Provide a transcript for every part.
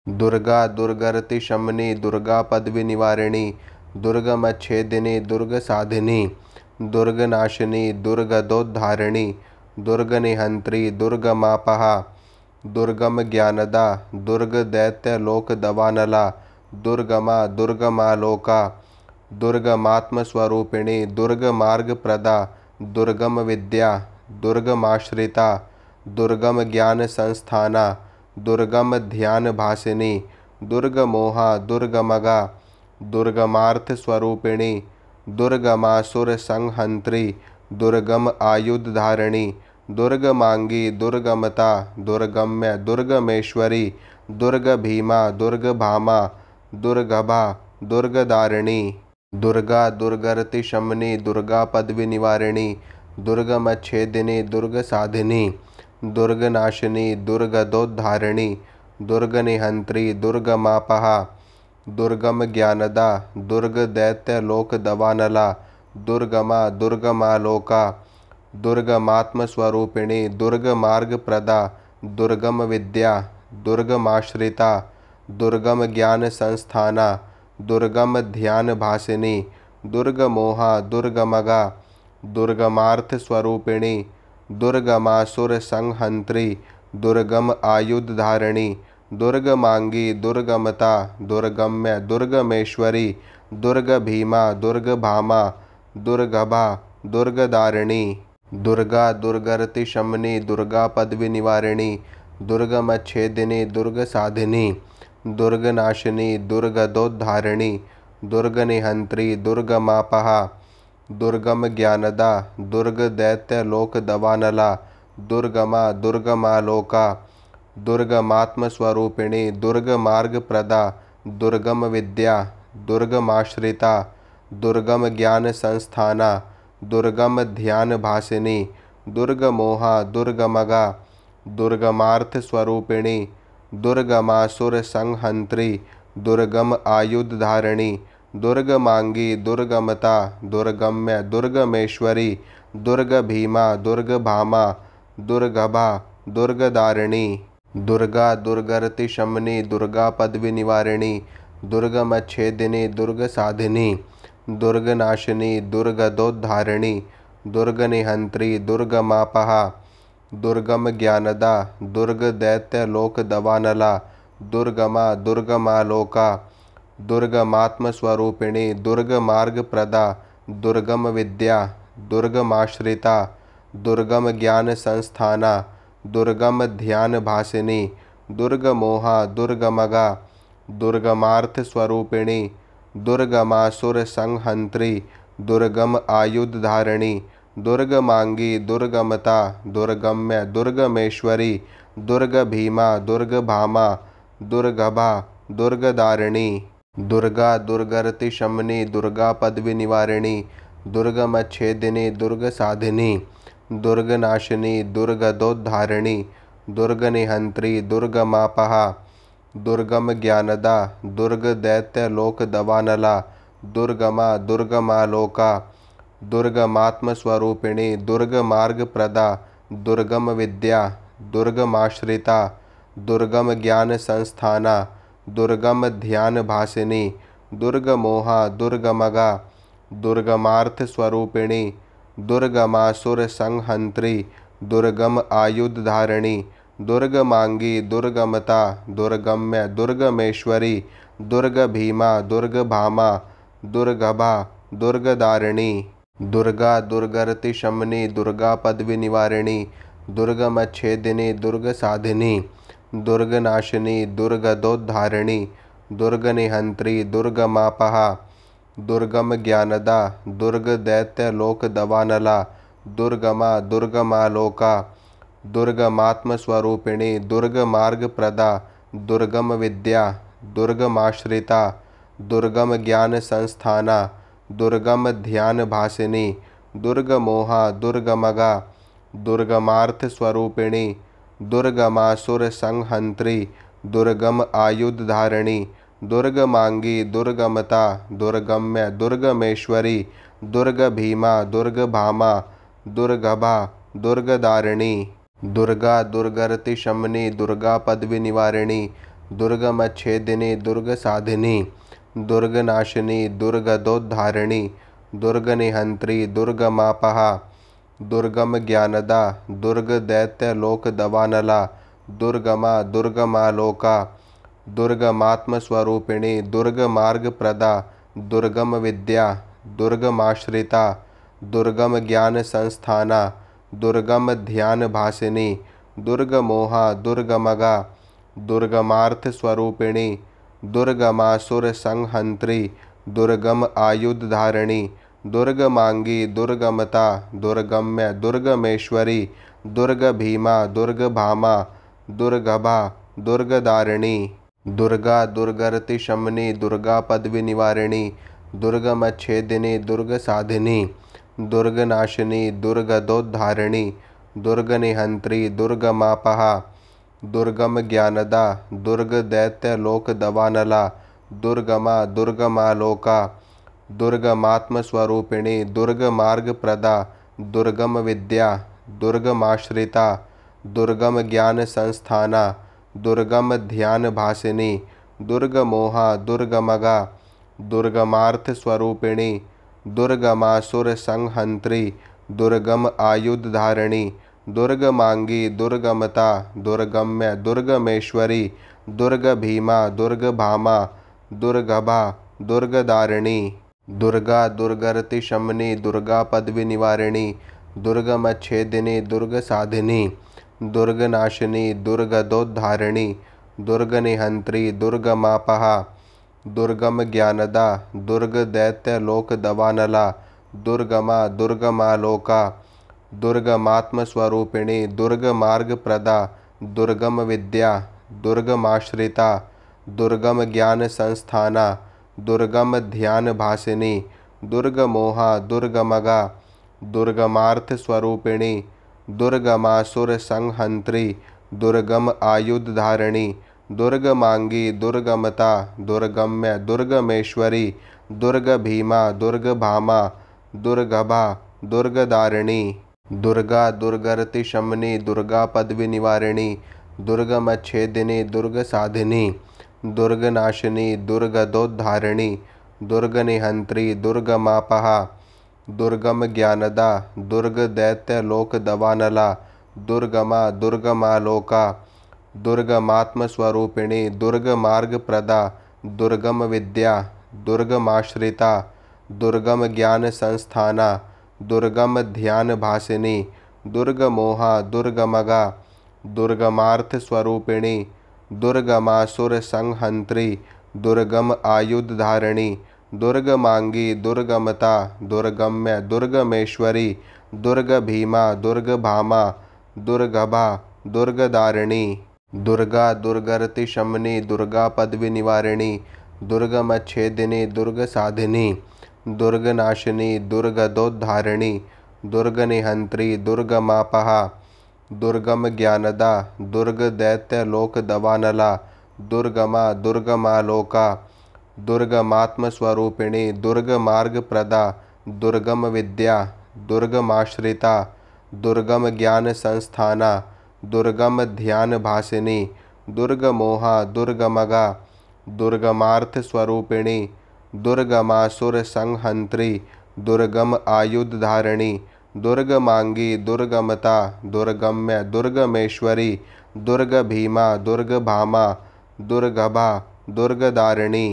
दुर्गा दुर्गरति शमनी दुर्गा पदवी निवारिणी दुर्गमच्छेदिनी दुर्गसाधिनी दुर्गनाशिनी दुर्गदोद्धारिणी दुर्गनिहंत्री दुर्गमापहा दुर्गम ज्ञानदा दुर्गदैत्यलोकदवानला दुर्गमा दुर्गमालोका दुर्गमात्मस्वरूपिणी दुर्गमार्गप्रदा दुर्गम विद्या दुर्गमाश्रिता दुर्गम ज्ञान संस्थाना दुर्गम ध्यान भासिनी दुर्गमोहा दुर्गमगा दुर्गमार्थ स्वरूपिणी दुर्गमासुर संहंत्री दुर्गम आयुधधारिणी दुर्गमांगी दुर्गमता दुर्गम्य दुर्गमेश्वरी दुर्गभीमा दुर्गभामा दुर्गभा दुर्गदारिणी दुर्गा दुर्गरति शमनी दुर्गा पदवी निवारिणी दुर्गमच्छेदिनी दुर्गसाधिनी दुर्गनाशिनी दुर्गदोद्धारिणी दुर्गनिहंत्री दुर्गमापहा दुर्गम ज्ञानदा दुर्गदैत्यलोकदवानला दुर्गमा दुर्गमालोका दुर्गमात्मस्वरूपिणी दुर्गमार्गप्रदा दुर्गम विद्या दुर्गमाश्रिता दुर्गम ज्ञान संस्थाना दुर्गम ध्यान भासिनी दुर्गमोहा दुर्गमगा दुर्गमार्थ स्वरूपिणी दुर्गमासुर संहंत्री दुर्गम आयुधधारिणी दुर्गमांगी दुर्गमता दुर्गम्य दुर्गमेश्वरी दुर्गभीमा दुर्गभामा दुर्गभा दुर्गदारिणी दुर्गा दुर्गरति शमनी दुर्गा पदवी निवारिणी दुर्गमच्छेदिनी दुर्गसाधिनी दुर्गनाशिनी दुर्गदोद्धारिणी दुर्गनिहंत्री दुर्गमापहा दुर्गम ज्ञानदा दुर्गदैत्यलोकदवानला दुर्गमा दुर्गमालोका दुर्गमात्मस्वरूपिणी दुर्गमार्गप्रदा दुर्गम विद्या दुर्गमाश्रिता दुर्गम ज्ञान संस्थाना दुर्गम ध्यान भासिनी दुर्गमोहा दुर्गमगा दुर्गमार्थ स्वरूपिणी दुर्गमासुर संहंत्री दुर्गम आयुधधारिणी दुर्गमांगी दुर्गमता दुर्गम्य दुर्गमेश्वरी दुर्गभीमा दुर्गभामा दुर्गभा दुर्गदारिणी दुर्गा दुर्गरति शमनी दुर्गा पदवी निवारिणी दुर्गमच्छेदिनी दुर्गसाधिनी दुर्गनाशिनी दुर्गदोद्धारिणी दुर्गनिहंत्री दुर्गमापहा दुर्गम ज्ञानदा दुर्गदैत्यलोकदवानला दुर्गमा दुर्गमालोका दुर्गमात्मस्वरूपिणी दुर्गमार्गप्रदा दुर्गम विद्या दुर्गमाश्रिता दुर्गम ज्ञान संस्थाना दुर्गम ध्यान भासिनी दुर्गमोहा दुर्गमगा दुर्गमार्थ स्वरूपिणी दुर्गमासुर संहंत्री दुर्गम आयुधधारिणी दुर्गमांगी दुर्गमता दुर्गम्य दुर्गमेश्वरी दुर्गभीमा दुर्गभामा दुर्गभा दुर्गदारिणी दुर्गा दुर्गरति शमनी दुर्गा पदवी निवारिणी दुर्गमच्छेदिनी दुर्गसाधिनी दुर्गनाशिनी दुर्गदोद्धारिणी दुर्गनिहंत्री दुर्गमापहा दुर्गम ज्ञानदा दुर्गदैत्यलोकदवानला दुर्गमा दुर्गमालोका दुर्गमात्मस्वरूपिणी दुर्गमार्गप्रदा दुर्गम विद्या दुर्गमाश्रिता दुर्गम ज्ञान संस्थाना दुर्गम ध्यान भासिनी दुर्गमोहा दुर्गमगा दुर्गमार्थ स्वरूपिणी दुर्गमासुर संहंत्री दुर्गम आयुधधारिणी दुर्गमांगी दुर्गमता दुर्गम्य दुर्गमेश्वरी दुर्गभीमा दुर्गभामा दुर्गभा दुर्गदारिणी दुर्गा दुर्गरति शमनी दुर्गा पदवी निवारिणी दुर्गमच्छेदिनी दुर्गसाधिनी दुर्गनाशिनी दुर्गदोद्धारिणी दुर्गनिहंत्री दुर्गमापहा दुर्गम ज्ञानदा दुर्गदैत्यलोकदवानला दुर्गमा दुर्गमालोका दुर्गमात्मस्वरूपिणी दुर्गमार्गप्रदा दुर्गम विद्या दुर्गमाश्रिता दुर्गम ज्ञान संस्थाना दुर्गम ध्यान भासिनी दुर्गमोहा दुर्गमगा दुर्गमार्थ स्वरूपिणी दुर्गमासुर संहंत्री दुर्गम आयुधधारिणी दुर्गमांगी दुर्गमता दुर्गम्य दुर्गमेश्वरी दुर्गभीमा दुर्गभामा दुर्गभा दुर्गदारिणी दुर्गा दुर्गरति शमनी दुर्गा पदवी निवारिणी दुर्गमच्छेदिनी दुर्गसाधिनी दुर्गनाशिनी दुर्गदोद्धारिणी दुर्गनिहंत्री दुर्गमापहा दुर्गमज्ञानदा दुर्गदैत्यलोकदवानला दुर्गमा दुर्गमालोका दुर्गमात्मस्वरूपिणी दुर्गमार्गप्रदा दुर्गमविद्या दुर्गमाश्रिता दुर्गमज्ञानसंस्थाना दुर्गमध्यानभासिनी दुर्गमोहा दुर्गमगा दुर्गमार्थस्वरूपिणी दुर्गमासुरसंहन्त्री दुर्गम आयुधधारिणी दुर्गमांगी दुर्गमता दुर्गम्य दुर्गमेश्वरी दुर्गभीमा दुर्गभामा दुर्गभा दुर्गदारिणी दुर्गा दुर्गरति शमनी दुर्गा पदवी निवारिणी दुर्गमच्छेदिनी दुर्गसाधिनी दुर्गनाशिनी दुर्गदोद्धारिणी दुर्गनिहंत्री दुर्गमापहा दुर्गमज्ञानदा दुर्गदैत्यलोकदवानला दुर्गमा दुर्गमालोका दुर्गमात्मस्वरूपिणी दुर्गमार्गप्रदा दुर्गमविद्या दुर्गमाश्रिता दुर्गमज्ञानसंस्थाना दुर्गमध्यानभासिनी दुर्गमोहा दुर्गमगा दुर्गमार्थस्वरूपिणी दुर्गमासुरसंहन्त्री दुर्गम आयुधधारिणी दुर्गमांगी दुर्गमता दुर्गम्य दुर्गमेश्वरी दुर्गभीमा दुर्गभामा दुर्गभा दुर्गदारिणी दुर्गा दुर्गरति शमनी दुर्गा पदवी निवारिणी दुर्गमच्छेदिनी दुर्गसाधिनी दुर्गनाशिनी दुर्गदोद्धारिणी दुर्गनिहंत्री दुर्गमापहा दुर्गमज्ञानदा दुर्गदैत्यलोकदवानला दुर्गमा दुर्गमालोका दुर्गमात्मस्वरूपिणी दुर्गमार्गप्रदा दुर्गमविद्या दुर्गमाश्रिता दुर्गमज्ञानसंस्थाना दुर्गमध्यानभासिनी दुर्गमोहा दुर्गमगा दुर्गमार्थस्वरूपिणी दुर्गमासुरसंहन्त्री दुर्गम आयुधधारिणी दुर्गमांगी दुर्गमता दुर्गम्य दुर्गमेश्वरी दुर्गभीमा दुर्गभामा दुर्गभा दुर्गदारिणी दुर्गा दुर्गरति शमनी दुर्गा पदवी निवारिणी दुर्गमच्छेदिनी दुर्गसाधिनी दुर्गनाशिनी दुर्गदोद्धारिणी दुर्गनिहंत्री दुर्गमापहा दुर्गमज्ञानदा दुर्गदैत्यलोकदवानला दुर्गमा दुर्गमालोका दुर्गमात्मस्वरूपिणी दुर्गमार्गप्रदा दुर्गमविद्या दुर्गमाश्रिता दुर्गमज्ञानसंस्थाना दुर्गमध्यानभासिनी दुर्गमोहा दुर्गमगा दुर्गमार्थस्वरूपिणी दुर्गमासुरसंहन्त्री दुर्गम आयुधधारिणी दुर्गमांगी दुर्गमता दुर्गम्य दुर्गमेश्वरी दुर्गभीमा दुर्गभामा दुर्गभा दुर्गदारिणी दुर्गा दुर्गरति शमनी दुर्गा पदवी निवारिणी दुर्गमच्छेदिनी दुर्गसाधिनी दुर्गनाशिनी दुर्गदोद्धारिणी दुर्गनिहंत्री दुर्गमापहा दुर्गमज्ञानदा दुर्गदैत्यलोकदवानला दुर्गमा दुर्गमालोका दुर्गमात्मस्वरूपिणी दुर्गमार्गप्रदा दुर्गमविद्या दुर्गमाश्रिता दुर्गमज्ञानसंस्थाना दुर्गमध्यानभासिनी दुर्गमोहा दुर्गमगा दुर्गमार्थस्वरूपिणी दुर्गमासुरसंहन्त्री दुर्गम आयुधधारिणी दुर्गमांगी दुर्गमता दुर्गम्य दुर्गमेश्वरी दुर्गभीमा दुर्गभामा दुर्गभा दुर्गदारिणी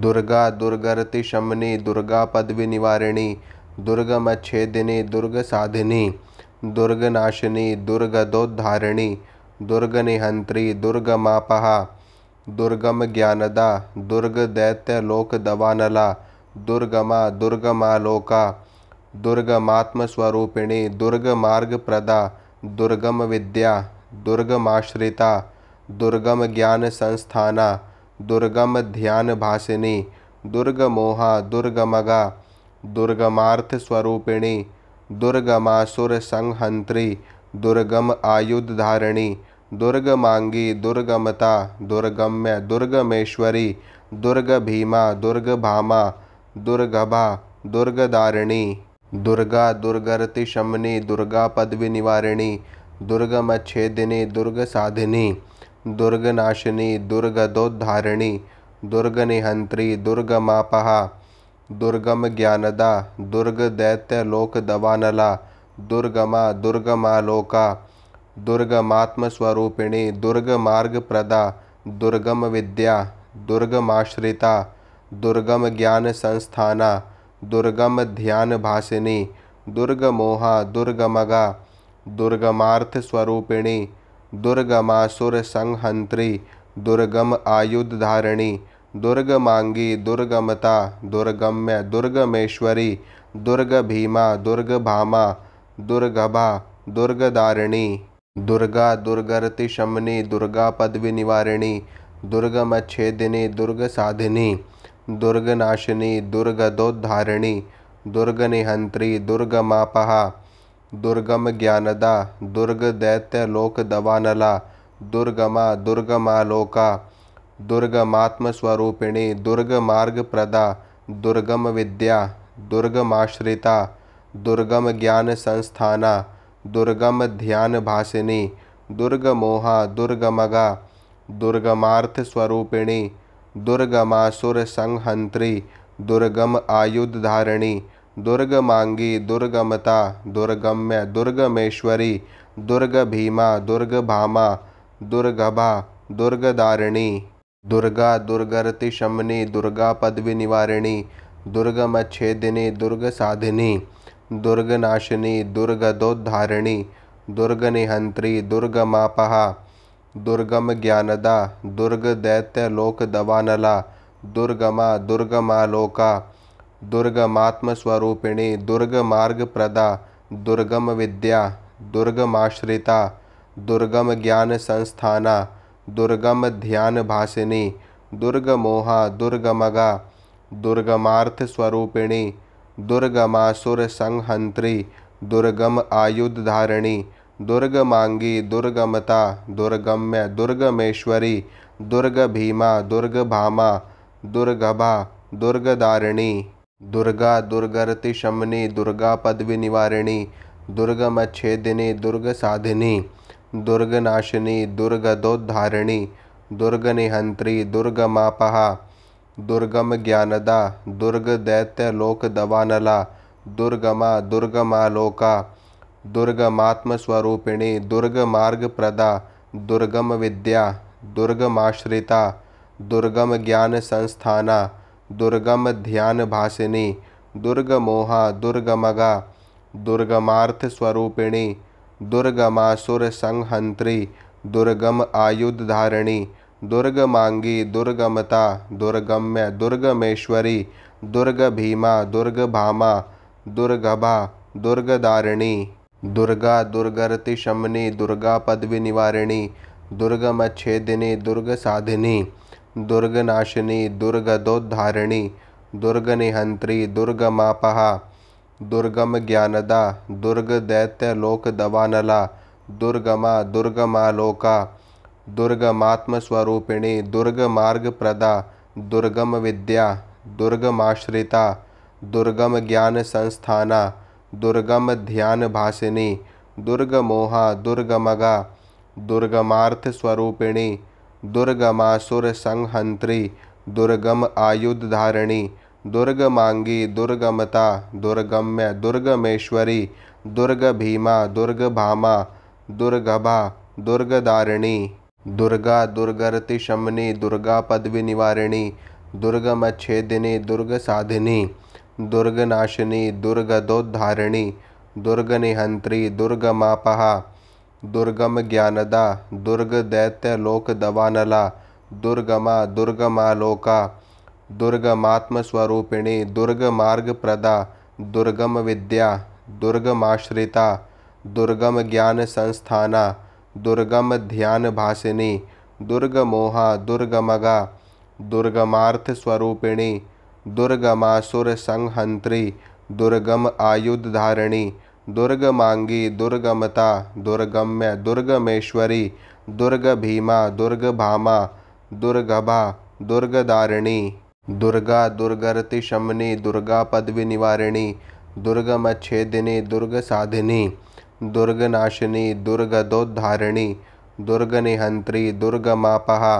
दुर्गा दुर्गरति शमनी दुर्गा पदवी निवारिणी दुर्गमच्छेदिनी दुर्गसाधिनी दुर्गनाशिनी दुर्गदोद्धारिणी दुर्गनिहंत्री दुर्गमापहा दुर्गमज्ञानदा दुर्गदैत्यलोकदवानला दुर्गमा दुर्गमालोका दुर्गमात्मस्वरूपिणी दुर्गमार्गप्रदा दुर्गमविद्या दुर्गमाश्रिता दुर्गमज्ञानसंस्थाना दुर्गमध्यानभासिनी दुर्गमोहा दुर्गमगा दुर्गमार्थस्वरूपिणी दुर्गमासुरसंहन्त्री दुर्गम आयुधधारिणी दुर्गमांगी दुर्गमता दुर्गम्य दुर्गमेश्वरी दुर्गभीमा दुर्गभामा दुर्गभा दुर्गदारिणी दुर्गा दुर्गरति शमनी दुर्गा पदवी निवारिणी दुर्गमच्छेदिनी दुर्गसाधिनी दुर्गनाशिनी दुर्गदोद्धारिणी दुर्गनिहंत्री दुर्गमापहा दुर्गम ज्ञानदा दुर्गदैत्यलोकदवानला दुर्गमा दुर्गमालोका दुर्गमात्मस्वरूपिणी दुर्गमार्गप्रदा दुर्गम विद्या दुर्गमाश्रिता दुर्गम ज्ञान संस्थाना दुर्गम ध्यान भासिनी दुर्गमोहा दुर्गमगा दुर्गमार्थ स्वरूपिणी दुर्गमासुर संहंत्री दुर्गम आयुधधारिणी दुर्गमांगी दुर्गमता दुर्गम्य दुर्गमेश्वरी दुर्गभीमा दुर्गभामा दुर्गभा दुर्गदारिणी दुर्गा दुर्गरति शमनी दुर्गा पदवी निवारिणी दुर्गमच्छेदिनी दुर्गसाधिनी दुर्गनाशिनी दुर्गदोद्धारिणी दुर्गनिहंत्री दुर्गमापहा दुर्गम ज्ञानदा दुर्गदैत्यलोकदवानला दुर्गमा दुर्गमालोका दुर्गमात्मस्वरूपिणी दुर्गमार्गप्रदा दुर्गम विद्या दुर्गमाश्रिता दुर्गम ज्ञान संस्थाना दुर्गम ध्यान भासिनी दुर्गमोहा दुर्गमगा दुर्गमार्थ स्वरूपिणी दुर्गमासुर संहंत्री दुर्गम आयुधधारिणी दुर्गमांगी दुर्गमता दुर्गम्य दुर्गमेश्वरी दुर्गभीमा दुर्गभामा दुर्गभा दुर्गदारिणी दुर्गा दुर्गरति शमनी दुर्गा पदवी निवारिणी दुर्गमच्छेदिनी दुर्गसाधिनी दुर्गनाशिनी दुर्गदोद्धारिणी दुर्गनिहंत्री दुर्गमापहा दुर्गम ज्ञानदा दुर्गदैत्यलोकदवानला दुर्गमा दुर्गमालोका दुर्गमात्मस्वरूपिणी दुर्गमार्गप्रदा दुर्गम विद्या दुर्गमाश्रिता दुर्गम ज्ञान संस्थाना दुर्गम ध्यान भासिनी दुर्गमोहा दुर्गमगा दुर्गमार्थ स्वरूपिणी दुर्गमासुर संहंत्री दुर्गम आयुधधारिणी दुर्गमांगी दुर्गमता दुर्गम्य दुर्गमेश्वरी दुर्गभीमा दुर्गभामा दुर्गभा दुर्गदारिणी दुर्गा दुर्गरति शमनी दुर्गा पदवी निवारिणी दुर्गमच्छेदिनी दुर्गसाधिनी दुर्गनाशिनी दुर्गदोद्धारिणी दुर्गनिहंत्री दुर्गमापहा दुर्गम ज्ञानदा दुर्गदैत्यलोकदवानला दुर्गमा दुर्गमालोका दुर्गमात्मस्वरूपिणी दुर्गमार्गप्रदा दुर्गम विद्या दुर्गमाश्रिता दुर्गम ज्ञान संस्थाना दुर्गम ध्यान भासिनी दुर्गमोहा दुर्गमगा दुर्गमार्थ स्वरूपिणी दुर्गमासुर संहंत्री दुर्गम आयुधधारिणी दुर्गमांगी दुर्गमता दुर्गम्य दुर्गमेश्वरी दुर्गभीमा दुर्गभामा दुर्गभा दुर्गदारिणी दुर्गा दुर्गरति शमनी दुर्गा पदवी निवारिणी दुर्गमच्छेदिनी दुर्गसाधिनी दुर्गनाशिनी दुर्गदोद्धारिणी दुर्गनिहंत्री दुर्गमापहा दुर्गम ज्ञानदा दुर्गदैत्यलोकदवानला दुर्गमा दुर्गमालोका दुर्गमात्मस्वरूपिणी दुर्गमार्गप्रदा दुर्गम विद्या दुर्गमाश्रिता दुर्गम ज्ञान संस्थाना दुर्गम ध्यान भासिनी दुर्गमोहा दुर्गमगा दुर्गमार्थ स्वरूपिणी दुर्गमासुर संहंत्री दुर्गम आयुधधारिणी दुर्गमांगी दुर्गमता दुर्गम्य दुर्गमेश्वरी दुर्गभीमा दुर्गभामा दुर्गभा दुर्गदारिणी दुर्गा दुर्गरति शमनी दुर्गा पदवी निवारिणी दुर्गमच्छेदिनी दुर्गसाधिनी दुर्गनाशिनी दुर्गदोद्धारिणी दुर्गनिहंत्री दुर्गमापहा दुर्गम ज्ञानदा दुर्गदैत्यलोकदवानला दुर्गमा दुर्गमालोका दुर्गमात्मस्वरूपिणी दुर्गमार्गप्रदा दुर्गम विद्या दुर्गमाश्रिता दुर्गम ज्ञान संस्थाना दुर्गम ध्यान भासिनी दुर्गमोहा दुर्गमगा दुर्गमार्थ स्वरूपिणी दुर्गमासुर संहंत्री दुर्गम आयुधधारिणी दुर्गमांगी दुर्गमता दुर्गम्य दुर्गमेश्वरी दुर्गभीमा दुर्गभामा दुर्गभा दुर्गदारिणी दुर्गा दुर्गरति शमनी दुर्गा पदवी निवारिणी दुर्गमच्छेदिनी दुर्गसाधिनी दुर्गनाशिनी दुर्गदोद्धारिणी दुर्गनिहंत्री दुर्गमापहा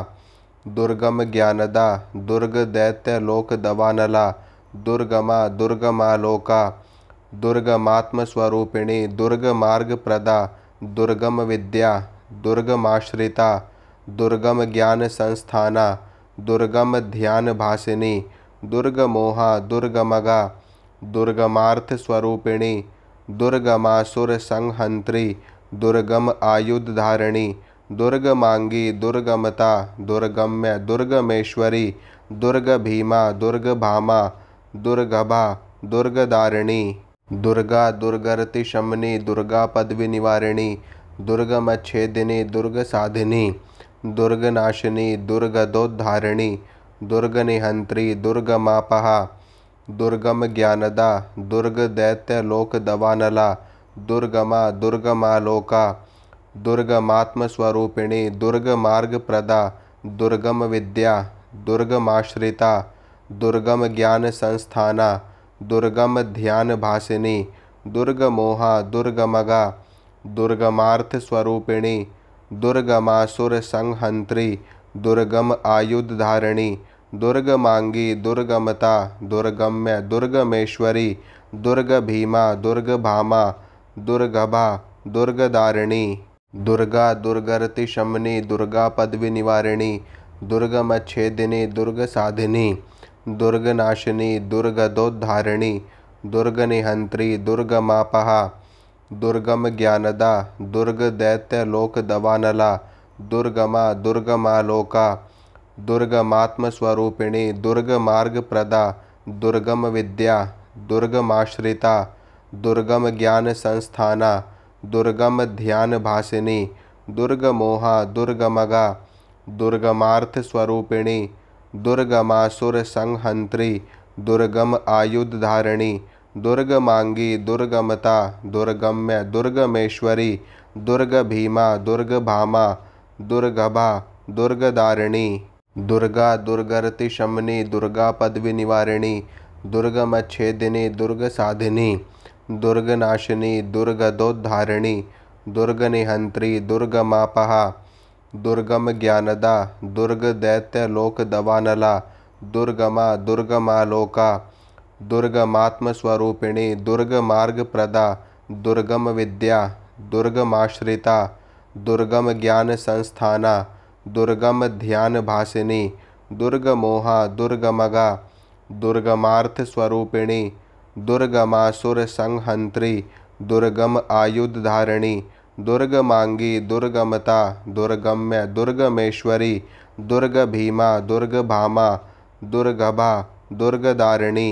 दुर्गम ज्ञानदा दुर्गदैत्यलोकदवानला दुर्गमा दुर्गमालोका दुर्गमात्मस्वरूपिणी दुर्गमार्गप्रदा दुर्गमविद्या दुर्गमाश्रिता दुर्गमज्ञानसंस्थाना दुर्गमध्यानभासिनी दुर्गमोहा दुर्गमगा दुर्गमार्थस्वरूपिणी दुर्गमासुरसंहन्त्री दुर्गम आयुधधारिणी दुर्गमांगी दुर्गमता दुर्गम्य दुर्गमेश्वरी दुर्गभीमा दुर्गभामा दुर्गभा दुर्गदारिणी दुर्गा दुर्गरतिशमनी दुर्गा पदविनिवारिणी दुर्गमच्छेदिनी दुर्गसाधिनी दुर्गनाशिनी दुर्गदोद्धारिणी दुर्गनिहंत्री दुर्गमापहा दुर्गम ज्ञानदा दुर्गदैत्यलोकदवानला दुर्गमा दुर्गमालोका दुर्गमात्मस्वरूपिणी दुर्गमार्गप्रदा दुर्गमविद्या दुर्गमाश्रिता दुर्गमज्ञानसंस्थाना दुर्गमध्यानभासिनी दुर्गमोहा दुर्गमगा दुर्गमार्थस्वरूपिणी दुर्गमासुरसंहन्त्री दुर्गम आयुधधारिणी दुर्गमांगी दुर्गमता दुर्गम्य दुर्गमेश्वरी दुर्गभीमा दुर्गभामा दुर्गभा दुर्गदारिणी दुर्गा दुर्गरतिशमनी दुर्गा पदविनिवारिणी दुर्गमच्छेदिनी दुर्गसाधिनी दुर्गनाशिनी दुर्गदोद्धारिणी दुर्गनिहंत्री दुर्गमापहा दुर्गम ज्ञानदा दुर्गदैत्यलोकदवानला दुर्गमा दुर्गमालोका दुर्गमात्मस्वरूपिणी दुर्गमार्गप्रदा दुर्गमविद्या दुर्गमाश्रिता दुर्गमज्ञानसंस्थाना दुर्गमध्यानभासिनी दुर्गमोहा दुर्गमगा दुर्गमार्थस्वरूपिणी दुर्गमासुरसंहन्त्री दुर्गम आयुधधारिणी दुर्गमांगी दुर्गमता दुर्गम्य दुर्गमेश्वरी दुर्गभीमा दुर्गभामा दुर्गभा दुर्गदारिणी दुर्गा दुर्गरतिशमनी दुर्गा पदविनिवारिणी दुर्गमच्छेदिनी दुर्गसाधिनी दुर्गनाशिनी दुर्गदोद्धारिणी दुर्गनिहंत्री दुर्गमापहा दुर्गम ज्ञानदा दुर्गदैत्यलोकदवानला दुर्गमा दुर्गमालोका दुर्गमात्मस्वरूपिणी दुर्गमार्गप्रदा दुर्गमविद्या दुर्गमाश्रिता दुर्गमज्ञानसंस्थाना दुर्गमध्यानभासिनी दुर्गमोहा दुर्गमगा दुर्गमार्थस्वरूपिणी दुर्गमासुरसंहन्त्री दुर्गम आयुधधारिणी दुर्गमांगी दुर्गमता दुर्गम्य दुर्गमेश्वरी दुर्गभीमा दुर्गभामा दुर्गभा दुर्गदारिणी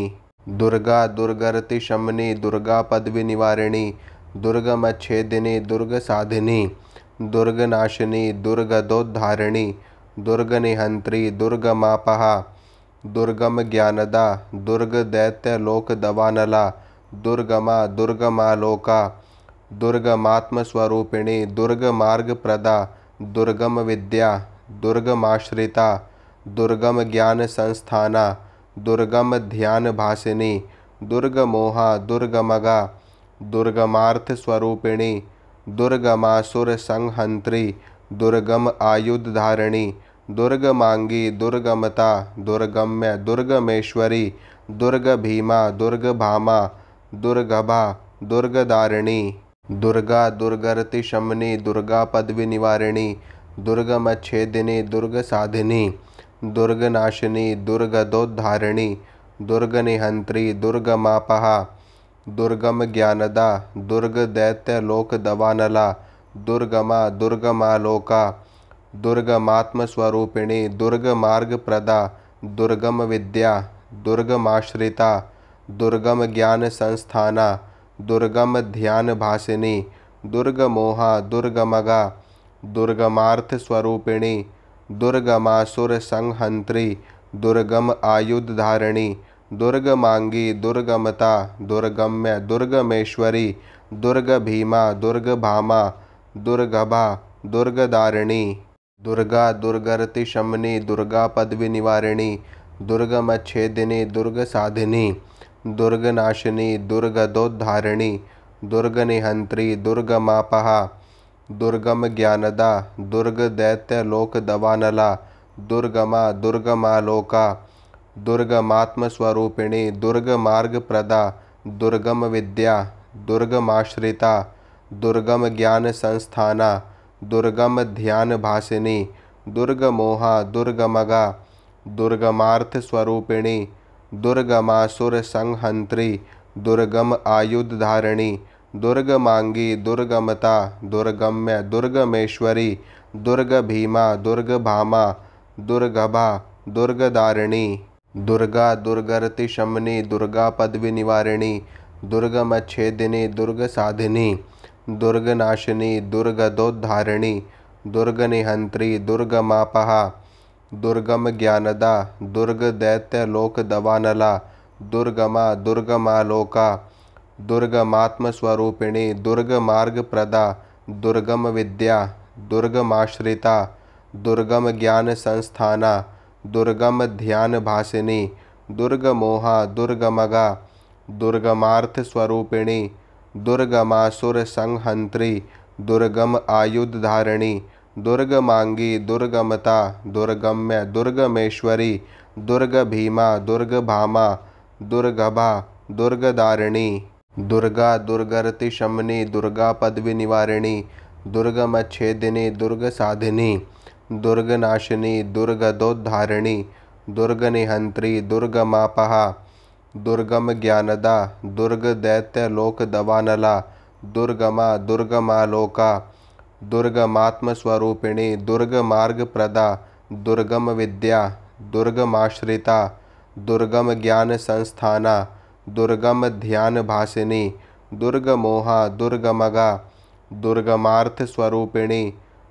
दुर्गा दुर्गरतिशमनी दुर्गा पदविनिवारिणी दुर्गमच्छेदिनी दुर्गसाधिनी दुर्गनाशिनी दुर्गदोद्धारिणी दुर्गनिहंत्री दुर्गमापहा दुर्गम ज्ञानदा दुर्गदैत्यलोकदवानला दुर्गमा दुर्गमालोका दुर्गमात्मस्वरूपिणी दुर्गमार्गप्रदा दुर्गमविद्या दुर्गमाश्रिता दुर्गमज्ञानसंस्थाना दुर्गमध्यानभासिनी दुर्गमोहा दुर्गमगा दुर्गमार्थस्वरूपिणी दुर्गमासुरसंहन्त्री दुर्गम आयुधधारिणी दुर्गमांगी दुर्गमता दुर्गम्य दुर्गमेश्वरी दुर्गभीमा दुर्गभामा दुर्गभा दुर्गदारिणी दुर्गा दुर्गरतिशमनी दुर्गा पदविनिवारिणी दुर्गमच्छेदिनी दुर्गसाधिनी दुर्गनाशिनी दुर्गदोद्धारिणी दुर्गनिहंत्री दुर्गमापहा दुर्गम ज्ञानदा दुर्गदैत्यलोकदवानला दुर्गमा दुर्गमालोका दुर्गमात्मस्वरूपिणी दुर्गमार्गप्रदा दुर्गमविद्या दुर्गमाश्रिता दुर्गमज्ञानसंस्थाना दुर्गमध्यानभासिनी दुर्गमोहा दुर्गमगा दुर्गमार्थस्वरूपिणी दुर्गमासुरसंहन्त्री दुर्गम आयुधधारिणी दुर्गमांगी दुर्गमता दुर्गम्य दुर्गमेश्वरी दुर्गभीमा दुर्गभामा दुर्गभा दुर्गदारिणी दुर्गा दुर्गरतिशमनी दुर्गा पदविनिवारिणी दुर्गमच्छेदिनी दुर्गसाधिनी दुर्गनाशिनी दुर्गदोद्धारिणी दुर्गनिहंत्री दुर्गमापहा दुर्गम ज्ञानदा दुर्ग दैत्य लोक दवानला दुर्गमा दुर्गमालोका दुर्गमात्मस्वरूपिणी दुर्ग मार्ग प्रदा दुर्गम विद्या दुर्गमाश्रिता दुर्गम ज्ञान संस्थाना दुर्गम ध्यान भासिनी दुर्गमोहा दुर्गमगा दुर्गमार्थ स्वरूपिणी दुर्गमासुर संहंत्री दुर्गम आयुध धारिणी दुर्गमांगी दुर्गमता दुर्गम्य दुर्गमेश्वरी दुर्ग भीमा दुर्ग भामा दुर्गभा दुर्गदारिणी दुर्गा दुर्गरति शमनी दुर्गा पदवी निवारिणी दुर्गमच्छेदिनी दुर्ग साधिनी दुर्गनाशिनी दुर्गदोद्धारिणी दुर्गनिहंत्री दुर्गमापहा दुर्गम ज्ञानदा दुर्ग दैत्य लोक दवानला दुर्गमा दुर्गमालोका दुर्गमात्मस्वरूपिणी दुर्ग मार्ग प्रदा दुर्गम विद्या दुर्गमाश्रिता दुर्गम ज्ञान संस्थाना दुर्गम ध्यान भासिनी दुर्गमोहा दुर्गमगा दुर्गमार्थ स्वरूपिणी दुर्गमासुर संहंत्री दुर्गम आयुध धारिणी दुर्गमांगी दुर्गमता दुर्गम्य दुर्गमेश्वरी दुर्ग भीमा दुर्ग भामा दुर्गभा दुर्गदारिणी दुर्गा दुर्गरति शमनी दुर्गा पदवी निवारिणी दुर्गमच्छेदिनी दुर्ग साधिनी दुर्गनाशिनी दुर्गदोद्धारिणी दुर्गनिहंत्री दुर्गमापहा दुर्गम ज्ञानदा दुर्ग दैत्य लोक दवानला दुर्गमा दुर्गमालोका दुर्गमात्मस्वरूपिणी दुर्ग मार्ग प्रदा दुर्गम विद्या दुर्गमाश्रिता दुर्गम ज्ञान संस्थाना दुर्गम ध्यान भासिनी दुर्गमोहा दुर्गमगा दुर्गमार्थ स्वरूपिणी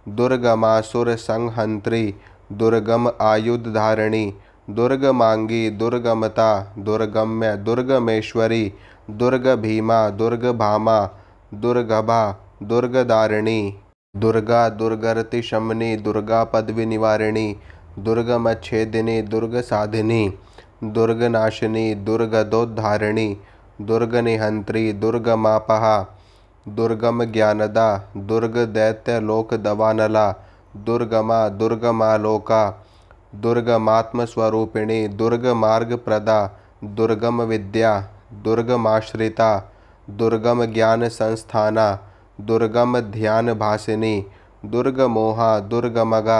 दुर्गमासुर संहंत्री दुर्गम आयुध धारिणी दुर्गमांगी दुर्गमता दुर्गम्य दुर्गमेश्वरी दुर्ग भीमा दुर्ग भामा दुर्गभा दुर्गदारिणी दुर्गा दुर्गरति शमनी दुर्गा पदवी निवारिणी दुर्गमच्छेदिनी दुर्ग साधिनी दुर्गनाशिनी दुर्गदोद्धारिणी दुर्गनिहंत्री दुर्गमापहा दुर्गम ज्ञानदा दुर्ग दैत्य लोक दवानला दुर्गमा दुर्गमालोका दुर्गमात्मस्वरूपिणी दुर्ग मार्ग प्रदा दुर्गम विद्या दुर्गमाश्रिता दुर्गम ज्ञान संस्थाना दुर्गम ध्यान भासिनी दुर्गमोहा दुर्गमगा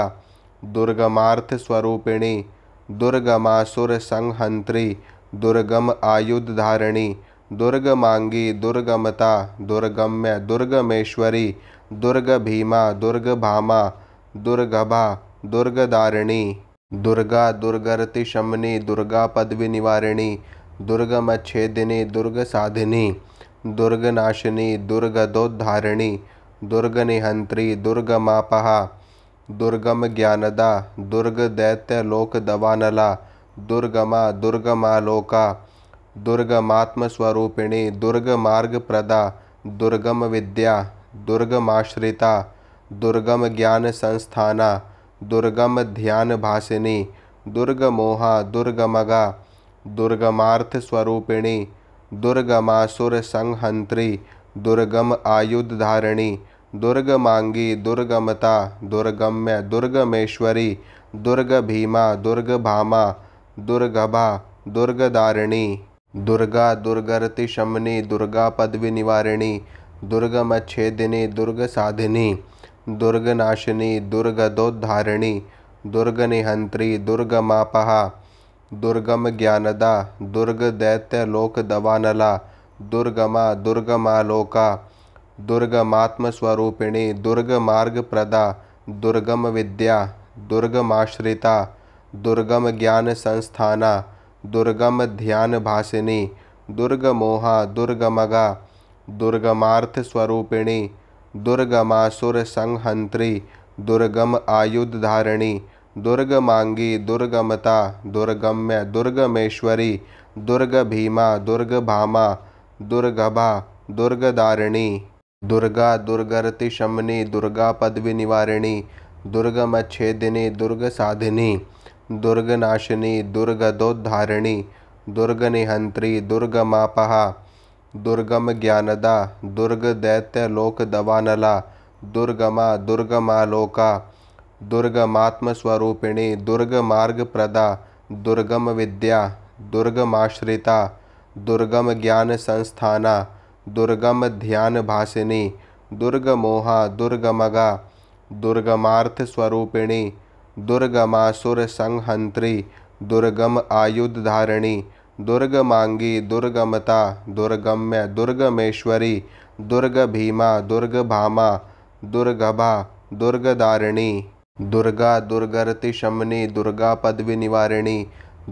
दुर्गमार्थ स्वरूपिणी दुर्गमासुर संहंत्री दुर्गम आयुध धारिणी दुर्गमांगी दुर्गमता दुर्गम्य दुर्गमेश्वरी दुर्ग भीमा दुर्ग भामा दुर्गभा दुर्गदारिणी दुर्गा दुर्गरति शमनी दुर्गा पदवी निवारिणी दुर्गमच्छेदिनी दुर्ग साधिनी दुर्गनाशिनी दुर्गदोद्धारिणी दुर्गनिहंत्री दुर्गमापहा दुर्गम ज्ञानदा दुर्ग दैत्य लोक दवानला दुर्गमा दुर्गमालोका दुर्गमात्मस्वरूपिणी दुर्ग मार्ग प्रदा दुर्गम विद्या दुर्गमाश्रिता दुर्गम ज्ञान संस्थाना दुर्गम ध्यान भासिनी दुर्गमोहा दुर्गमगा दुर्गमार्थ स्वरूपिणी दुर्गमासुर संहंत्री दुर्गम आयुध धारिणी दुर्गमांगी दुर्गमता दुर्गम्य दुर्गमेश्वरी दुर्ग भीमा दुर्ग भामा दुर्गभा दुर्गदारिणी दुर्गा दुर्गरति शमनी दुर्गा पदवी निवारिणी दुर्गमच्छेदिनी दुर्ग साधिनी दुर्गनाशिनी दुर्गदोद्धारिणी दुर्गनिहंत्री दुर्गमापहा दुर्गम ज्ञानदा दुर्ग दैत्य लोक दवानला दुर्गमा दुर्गमालोका दुर्गमात्मस्वरूपिणी दुर्ग मार्ग प्रदा दुर्गम विद्या दुर्गमाश्रिता दुर्गम ज्ञान संस्थाना दुर्गम ध्यान भासिनी दुर्गमोहा दुर्गमगा दुर्गमार्थ स्वरूपिणी दुर्गमासुर संहंत्री दुर्गम आयुध धारिणी दुर्गमांगी दुर्गमता दुर्गम्य दुर्गमेश्वरी दुर्ग भीमा दुर्ग भामा दुर्गभा दुर्गदारिणी दुर्गा दुर्गरति शमनी दुर्गा पदवी निवारिणी दुर्गमच्छेदिनी दुर्ग साधिनी दुर्गनाशिनी दुर्गदोद्धारिणी दुर्गनिहंत्री दुर्गमापहा दुर्गम ज्ञानदा दुर्ग दैत्य लोक दवानला दुर्गमा दुर्गमालोका दुर्गमात्मस्वरूपिणी दुर्गमार्गप्रदा दुर्गम विद्या दुर्गमाश्रिता दुर्गम ज्ञान संस्थाना दुर्गम ध्यान भासिनी दुर्गमोहा दुर्गमगा दुर्गमार्थ स्वरूपिणी दुर्गमासुर संहंत्री दुर्गम आयुध धारिणी दुर्गमांगी दुर्गमता दुर्गम्य दुर्गमेश्वरी दुर्गभीमा दुर्गभामा दुर्गभा दुर्गदारिणी दुर्गा दुर्गरति शमनी दुर्गा पदवी निवारिणी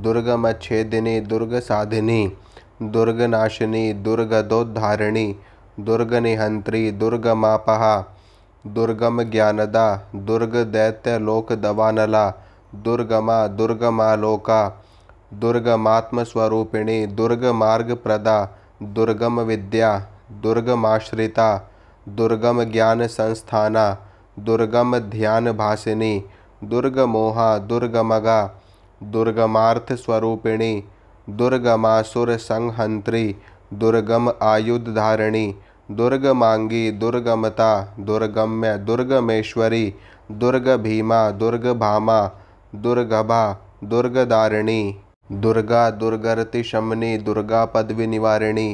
दुर्गमच्छेदिनी दुर्गसाधिनी दुर्गनाशिनी दुर्गदोद्धारिणी दुर्गनिहंत्री दुर्गमापहा दुर्गम ज्ञानदा दुर्गदैत्यलोक दवानला दुर्गमा दुर्गमालोका दुर्गमात्मस्वरूपिणी दुर्गमार्गप्रदा दुर्गम विद्या दुर्गमाश्रिता दुर्गम ज्ञान संस्थाना दुर्गम ध्यान भासिनी दुर्गमोहा दुर्गमगा दुर्गमार्थ स्वरूपिणी दुर्गमासुर संहंत्री दुर्गम आयुध धारिणी दुर्गमांगी दुर्गमता दुर्गम्य दुर्गमेश्वरी दुर्गभीमा दुर्गभामा दुर्गभा दुर्गदारिणी दुर्गा दुर्गरति शमनी दुर्गा पदवी निवारिणी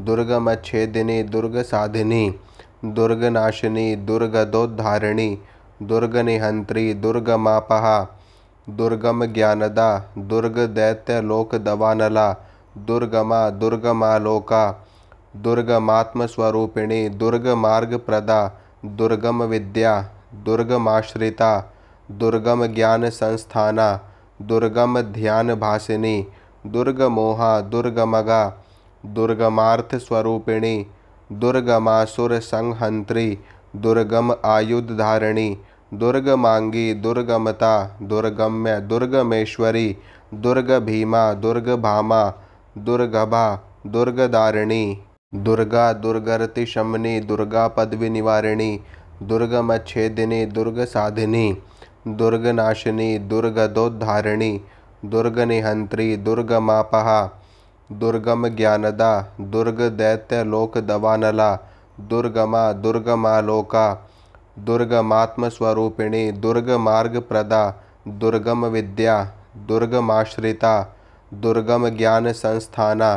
दुर्गमच्छेदिनी दुर्गसाधिनी दुर्गनाशिनी दुर्गदोद्धारिणी दुर्गनिहंत्री दुर्गमापहा दुर्गम ज्ञानदा दुर्गदैत्यलोक दवानला दुर्गमा दुर्गमालोका दुर्गमात्मस्वरूपिणी दुर्गमार्गप्रदा दुर्गम विद्या दुर्गमाश्रिता दुर्गम ज्ञान संस्थाना दुर्गम ध्यान भासिनी दुर्गमोहा दुर्गमगा दुर्गमार्थ स्वरूपिणी दुर्गमासुर संहंत्री दुर्गम आयुध धारिणी दुर्गमांगी दुर्गमता दुर्गम्य दुर्गमेश्वरी दुर्गभीमा दुर्गभामा दुर्गभा दुर्गदारिणी दुर्गा दुर्गरति शमनी दुर्गा पदवी निवारिणी दुर्गमच्छेदिनी दुर्गसाधिनी दुर्गनाशिनी दुर्गदोद्धारिणी दुर्गनिहंत्री दुर्गमापहा दुर्गम ज्ञानदा दुर्गदैत्यलोक दवानला दुर्गमा दुर्गमालोका दुर्गमात्मस्वरूपिणी दुर्गमार्गप्रदा दुर्गम विद्या दुर्गमाश्रिता दुर्गम ज्ञान संस्थाना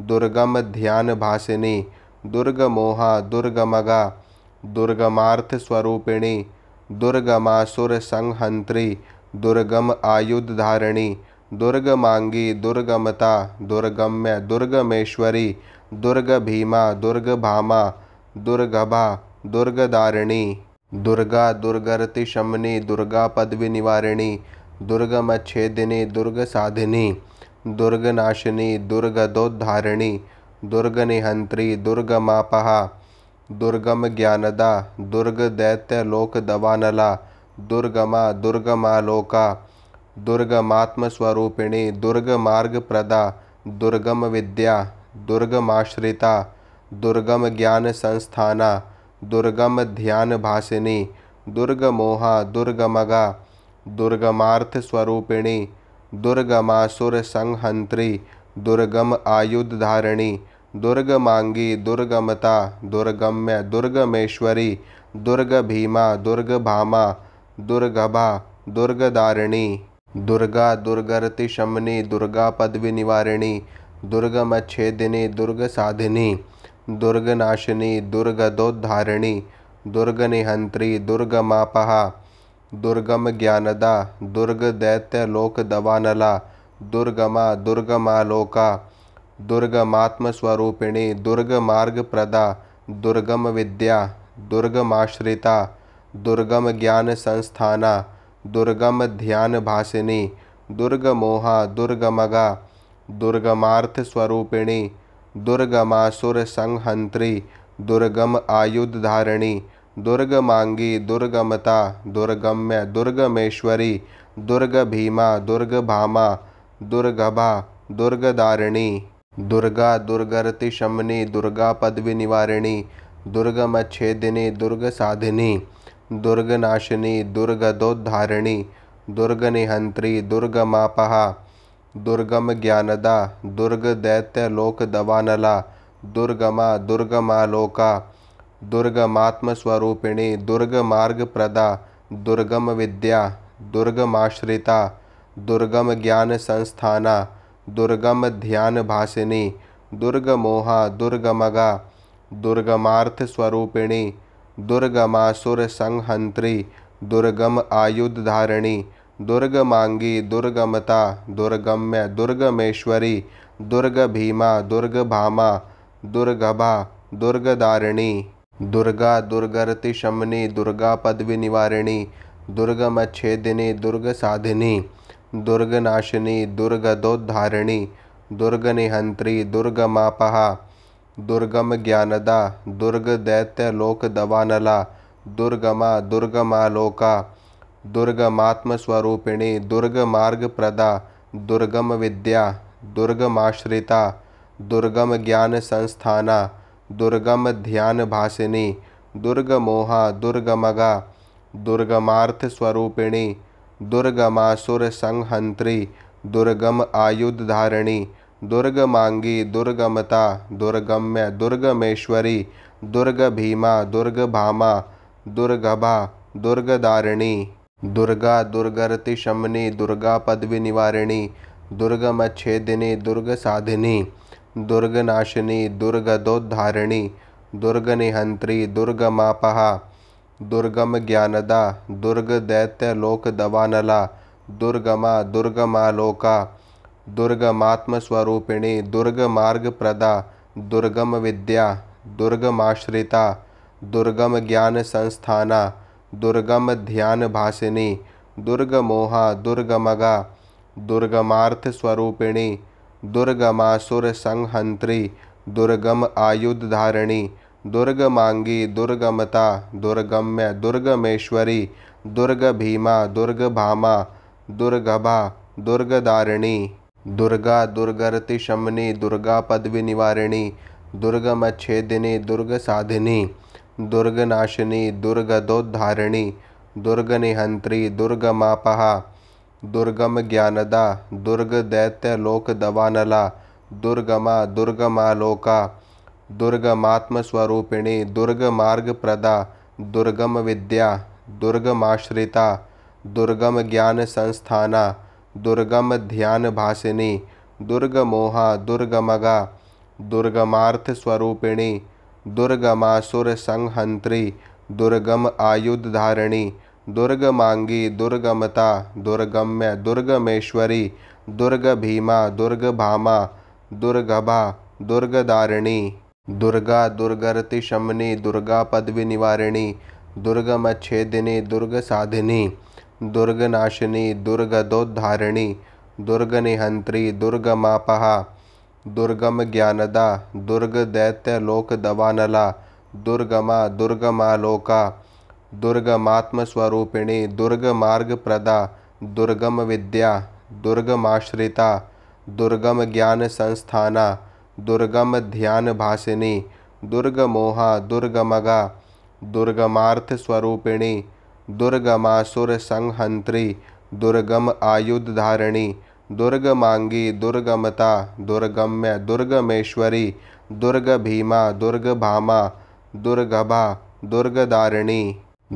दुर्गम ध्यान भासिनी दुर्गमोहा दुर्गमगा दुर्गमार्थ स्वरूपिणी दुर्गमासुर संहंत्री दुर्गम आयुध धारिणी दुर्गमांगी दुर्गमता दुर्गम्य दुर्गमेश्वरी दुर्गभीमा दुर्गभामा दुर्गभा दुर्गदारिणी दुर्गा दुर्गरति शमनी दुर्गा पदवी निवारिणी दुर्गमच्छेदिनी दुर्गसाधिनी दुर्गनाशिनी दुर्गदोद्धारिणी दुर्गनिहंत्री दुर्गमापहा दुर्गम ज्ञानदा दुर्गदैत्यलोक दवानला दुर्गमा दुर्गमालोका दुर्गमात्मस्वरूपिणी दुर्गमार्गप्रदा दुर्गम विद्या दुर्गमाश्रिता दुर्गम ज्ञान संस्थाना दुर्गम ध्यान भासिनी दुर्गमोहा दुर्गमगा दुर्गमार्थ स्वरूपिणी दुर्गमासुर संहंत्री दुर्गम आयुध धारिणी दुर्गमांगी दुर्गमता दुर्गम्य दुर्गमेश्वरी दुर्गभीमा दुर्गभामा दुर्गभा दुर्गदारिणी दुर्गा दुर्गरति शमनी दुर्गा पदवी निवारिणी दुर्गमच्छेदिनी दुर्गसाधिनी दुर्गनाशिनी दुर्गदोद्धारिणी दुर्गनिहंत्री दुर्गमापहा दुर्गम ज्ञानदा दुर्गदैत्यलोक दवानला दुर्गमा दुर्गमालोका दुर्गमात्मस्वरूपिणी दुर्गमार्गप्रदा दुर्गम विद्या दुर्गमाश्रिता दुर्गम ज्ञान संस्थाना दुर्गम ध्यान भासिनी दुर्गमोहा दुर्गमगा दुर्गमार्थ स्वरूपिणी दुर्गमासुर संहंत्री दुर्गम आयुध धारिणी दुर्गमांगी दुर्गमता दुर्गम्य दुर्गमेश्वरी दुर्गभीमा दुर्गभामा दुर्गभा दुर्गदारिणी दुर्गा दुर्गरति शमनी दुर्गा पदवी निवारिणी दुर्गमच्छेदिनी दुर्गसाधिनी दुर्गनाशिनी दुर्गदोद्धारिणी दुर्गनिहंत्री दुर्गमापहा दुर्गम ज्ञानदा दुर्गदैत्यलोक दवानला दुर्गमा दुर्गमालोका दुर्गमात्मस्वरूपिणी दुर्गमार्गप्रदा दुर्गम विद्या दुर्गमाश्रिता दुर्गम ज्ञान संस्थाना दुर्गम ध्यान भासिनी दुर्गमोहा दुर्गमगा दुर्गमार्थ स्वरूपिणी दुर्गमासुर संहंत्री दुर्गम आयुध धारिणी दुर्गमांगी दुर्गमता दुर्गम्य दुर्गमेश्वरी दुर्गभीमा दुर्गभामा दुर्गभा दुर्गदारिणी दुर्गा दुर्गरति शमनी दुर्गा पदवी निवारिणी दुर्गमच्छेदिनी दुर्गसाधिनी दुर्गनाशिनी दुर्गदोद्धारिणी दुर्गनिहंत्री दुर्गमापहा दुर्गम ज्ञानदा दुर्गदैत्यलोक दवानला दुर्गमा दुर्गमालोका दुर्गमात्मस्वरूपिणी दुर्गमार्गप्रदा दुर्गम विद्या दुर्गमाश्रिता दुर्गम ज्ञान संस्थाना दुर्गम ध्यान भासिनी दुर्गमोहा दुर्गमगा दुर्गमार्थ स्वरूपिणी दुर्गमासुर संहंत्री दुर्गम आयुध धारिणी दुर्गमांगी दुर्गमता दुर्गम्य दुर्गमेश्वरी दुर्गभीमा दुर्गभामा दुर्गभा दुर्गदारिणी दुर्गा दुर्गरति शमनी दुर्गा पदवी निवारिणी दुर्गमच्छेदिनी दुर्गसाधिनी दुर्गनाशिनी दुर्गदोद्धारिणी दुर्गनिहंत्री दुर्गमापहा दुर्गम ज्ञानदा दुर्गदैत्यलोक दवानला दुर्गमा दुर्गमालोका दुर्गमात्मस्वरूपिणी दुर्गमार्गप्रदा दुर्गम विद्या दुर्गमाश्रिता दुर्गम ज्ञान संस्थाना दुर्गम ध्यान भासिनी दुर्गमोहा दुर्गमगा दुर्गमार्थ स्वरूपिणी दुर्गमासुर संहंत्री दुर्गम आयुध धारिणी दुर्गमांगी दुर्गमता दुर्गम्य दुर्गमेश्वरी दुर्गभीमा दुर्गभामा दुर्गभा दुर्गदारिणी दुर्गा दुर्गरति शमनी दुर्गा पदवी निवारिणी दुर्गमच्छेदिनी दुर्गसाधिनी दुर्गनाशिनी दुर्गदोद्धारिणी दुर्गनिहंत्री दुर्गमापहा दुर्गम ज्ञानदा दुर्गदैत्यलोक दवानला दुर्गमा दुर्गमालोका दुर्गमात्मस्वरूपिणी दुर्गमार्गप्रदा दुर्गम विद्या दुर्गमाश्रिता दुर्गम ज्ञान संस्थाना दुर्गम ध्यान भासिनी दुर्गमोहा दुर्गमगा दुर्गमार्थ स्वरूपिणी दुर्गमासुर संहंत्री दुर्गम आयुध धारिणी दुर्गमांगी दुर्गमता दुर्गम्य दुर्गमेश्वरी दुर्गभीमा दुर्गभामा दुर्गभा दुर्गदारिणी दुर्गा दुर्गरति शमनी दुर्गा पदवी निवारिणी दुर्गमच्छेदिनी दुर्गसाधिनी दुर्गनाशिनी दुर्गदोद्धारिणी दुर्गनिहंत्री दुर्गमापहा दुर्गम ज्ञानदा दुर्गदैत्यलोक दवानला दुर्गमा दुर्गमालोका दुर्गमात्मस्वरूपिणी दुर्गमार्गप्रदा दुर्गम विद्या दुर्गमाश्रिता दुर्गम ज्ञान संस्थाना दुर्गम ध्यान भासिनी दुर्गमोहा दुर्गमगा दुर्गमार्थ स्वरूपिणी दुर्गमासुर संहंत्री दुर्गम आयुध धारिणी दुर्गमांगी दुर्गमता दुर्गम्य दुर्गमेश्वरी दुर्गभीमा दुर्गभामा दुर्गभा दुर्गदारिणी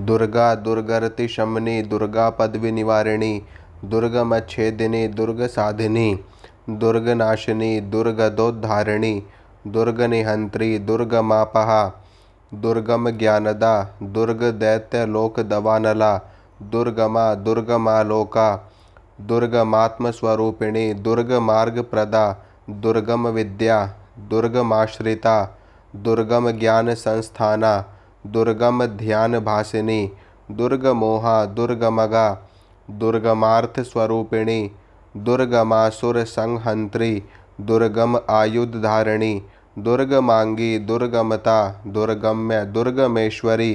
दुर्गा दुर्गरति शमनी दुर्गा पदवी निवारिणी दुर्गमच्छेदिनी दुर्गसाधिनी दुर्गनाशिनी दुर्गदोद्धारिणी दुर्गनिहंत्री दुर्गमापहा दुर्गम ज्ञानदा दुर्गदैत्यलोक दवानला दुर्गमा दुर्गमालोका दुर्गमात्मस्वरूपिणी दुर्गमार्गप्रदा दुर्गम विद्या दुर्गमाश्रिता दुर्गम ज्ञान संस्थाना दुर्गम ध्यान भासिनी दुर्गमोहा दुर्गमगा दुर्गमार्थ स्वरूपिणी दुर्गमासुर संहंत्री दुर्गम आयुध धारिणी दुर्गमांगी दुर्गमता दुर्गम्य दुर्गमेश्वरी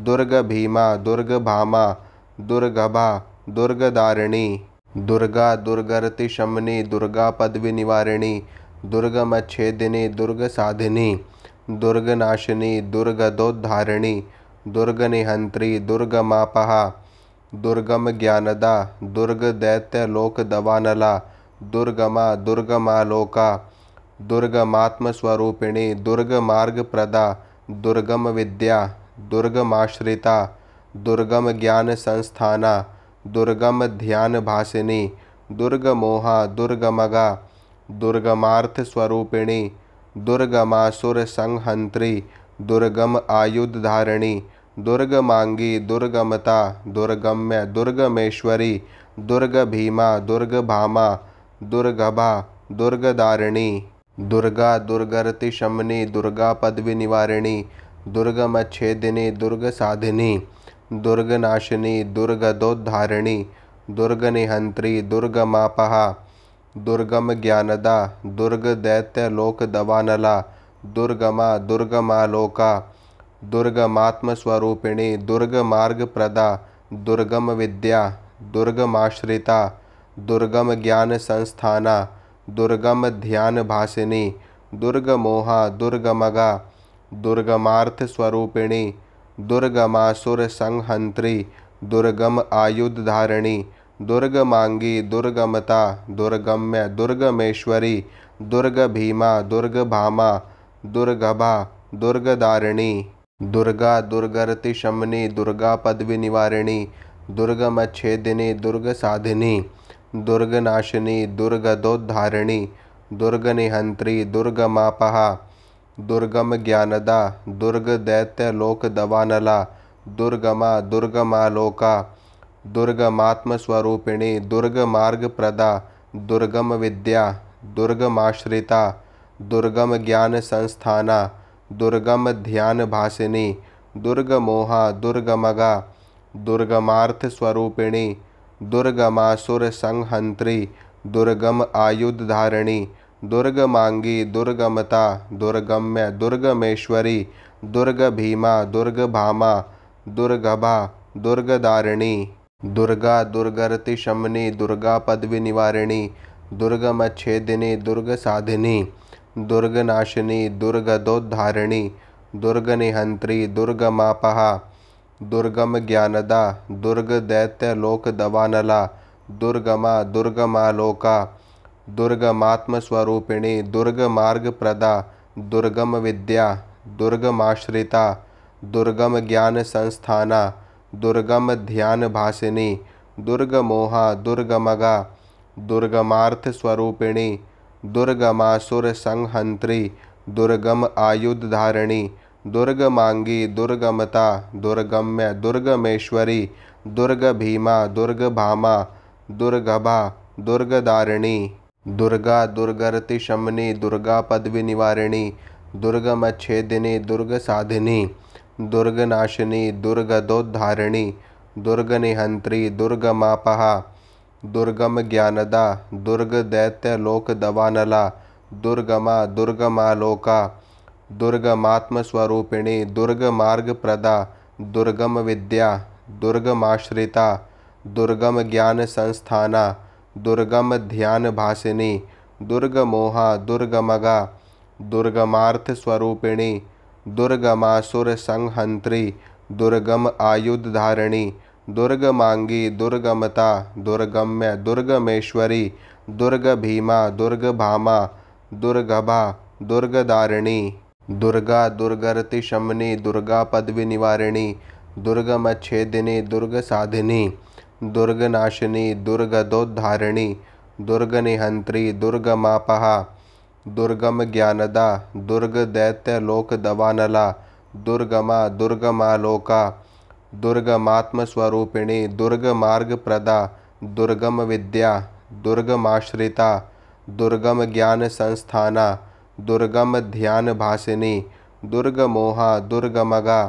दुर्गभीमा दुर्गभामा दुर्गभा दुर्गदारिणी दुर्गा दुर्गरति शमनी दुर्गा पदवी निवारिणी दुर्गमच्छेदिनी दुर्गसाधिनी दुर्गनाशिनी दुर्गदोद्धारिणी दुर्गनिहंत्री दुर्गमापहा दुर्गम ज्ञानदा दुर्गदैत्यलोक दवानला दुर्गमा दुर्गमालोका दुर्गमात्मस्वरूपिणी दुर्गमार्गप्रदा दुर्गम विद्या दुर्गमाश्रिता दुर्गम ज्ञान संस्थाना दुर्गम ध्यान भासिनी दुर्गमोहा दुर्गमगा दुर्गमार्थ स्वरूपिणी दुर्गमासुर संहंत्री दुर्गम आयुध धारिणी दुर्गमांगी दुर्गमता दुर्गम्य दुर्गमेश्वरी दुर्गभीमा दुर्गभामा दुर्गभा दुर्गदारिणी दुर्गा दुर्गरति शमनी दुर्गा पदवी निवारिणी दुर्गमच्छेदिनी दुर्गसाधिनी दुर्गनाशिनी दुर्गदोद्धारिणी दुर्गनिहंत्री दुर्गमापहा दुर्गम ज्ञानदा दुर्गदैत्यलोक दवानला दुर्गमा दुर्गमालोका दुर्गमात्मस्वरूपिणी दुर्गमार्गप्रदा दुर्गम विद्या दुर्गमाश्रिता दुर्गम ज्ञान संस्थाना दुर्गम ध्यान भासिनी दुर्गमोहा दुर्गमगा दुर्गमार्थ स्वरूपिणी दुर्गमासुर संहंत्री दुर्गम आयुध धारिणी दुर्गमांगी दुर्गमता दुर्गम्य दुर्गमेश्वरी दुर्गभीमा दुर्गभामा दुर्गभा दुर्गदारिणी दुर्गा दुर्गरति शमनी दुर्गा पदवी निवारिणी दुर्गमच्छेदिनी दुर्गसाधिनी दुर्गनाशिनी दुर्गदोद्धारिणी दुर्गनिहंत्री दुर्गमापहा दुर्गम ज्ञानदा दुर्गदैत्यलोक दवानला दुर्गमा दुर्गमालोका दुर्गमात्मस्वरूपिणी दुर्गमार्गप्रदा दुर्गम विद्या दुर्गमाश्रिता दुर्गम ज्ञान संस्थाना दुर्गम ध्यान भासिनी दुर्गमोहा दुर्गमगा दुर्गमार्थ स्वरूपिणी दुर्गमासुर संहंत्री दुर्गम आयुध धारिणी दुर्गमांगी दुर्गमता दुर्गम्य दुर्गमेश्वरी दुर्गभीमा दुर्गभामा दुर्गभा दुर्गदारिणी दुर्गा दुर्गरति शमनी दुर्गा पदवी निवारिणी दुर्गमच्छेदिनी दुर्गसाधिनी दुर्गनाशिनी दुर्गदोद्धारिणी दुर्गनिहंत्री दुर्गमापहा दुर्गम ज्ञानदा दुर्गदैत्यलोक दवानला दुर्गमा दुर्गमालोका दुर्गमात्मस्वरूपिणी दुर्गमार्गप्रदा दुर्गम विद्या दुर्गमाश्रिता दुर्गम ज्ञान संस्थाना दुर्गम ध्यान भासिनी दुर्गमोहा दुर्गमगा दुर्गमार्थ स्वरूपिणी दुर्गमासुर संहंत्री दुर्गम आयुध धारिणी दुर्गमांगी दुर्गमता दुर्गम्य दुर्गमेश्वरी दुर्गभीमा दुर्गभामा दुर्गभा दुर्गदारिणी दुर्गा दुर्गरति शमनी दुर्गा पदवी निवारिणी दुर्गमच्छेदिनी दुर्गसाधिनी दुर्गनाशिनी दुर्गदोद्धारिणी दुर्गनिहंत्री दुर्गमापहा दुर्गम ज्ञानदा दुर्गदैत्यलोक दवानला दुर्गमा दुर्गमालोका दुर्गमात्मस्वरूपिणी दुर्गमार्गप्रदा दुर्गम विद्या दुर्गमाश्रिता दुर्गम ज्ञान संस्थाना दुर्गम ध्यान भासिनी दुर्गमोहा दुर्गमगा दुर्गमार्थ स्वरूपिणी दुर्गमासुर संहंत्री दुर्गम आयुध धारिणी दुर्गमांगी दुर्गमता दुर्गम्य दुर्गमेश्वरी दुर्गभीमा दुर्गभामा दुर्गभा दुर्गदारिणी दुर्गा दुर्गरति शमनी दुर्गा पदवी निवारिणी दुर्गमच्छेदिनी दुर्गसाधिनी दुर्गनाशिनी दुर्गदोद्धारिणी दुर्गनिहंत्री दुर्गमापहा दुर्गम ज्ञानदा दुर्गदैत्यलोक दवानला दुर्गमा दुर्गमालोका दुर्गमात्मस्वरूपिणी दुर्गमार्गप्रदा दुर्गम विद्या दुर्गमाश्रिता दुर्गम ज्ञान संस्थाना दुर्गम ध्यान भासिनी दुर्गमोहा दुर्गमगा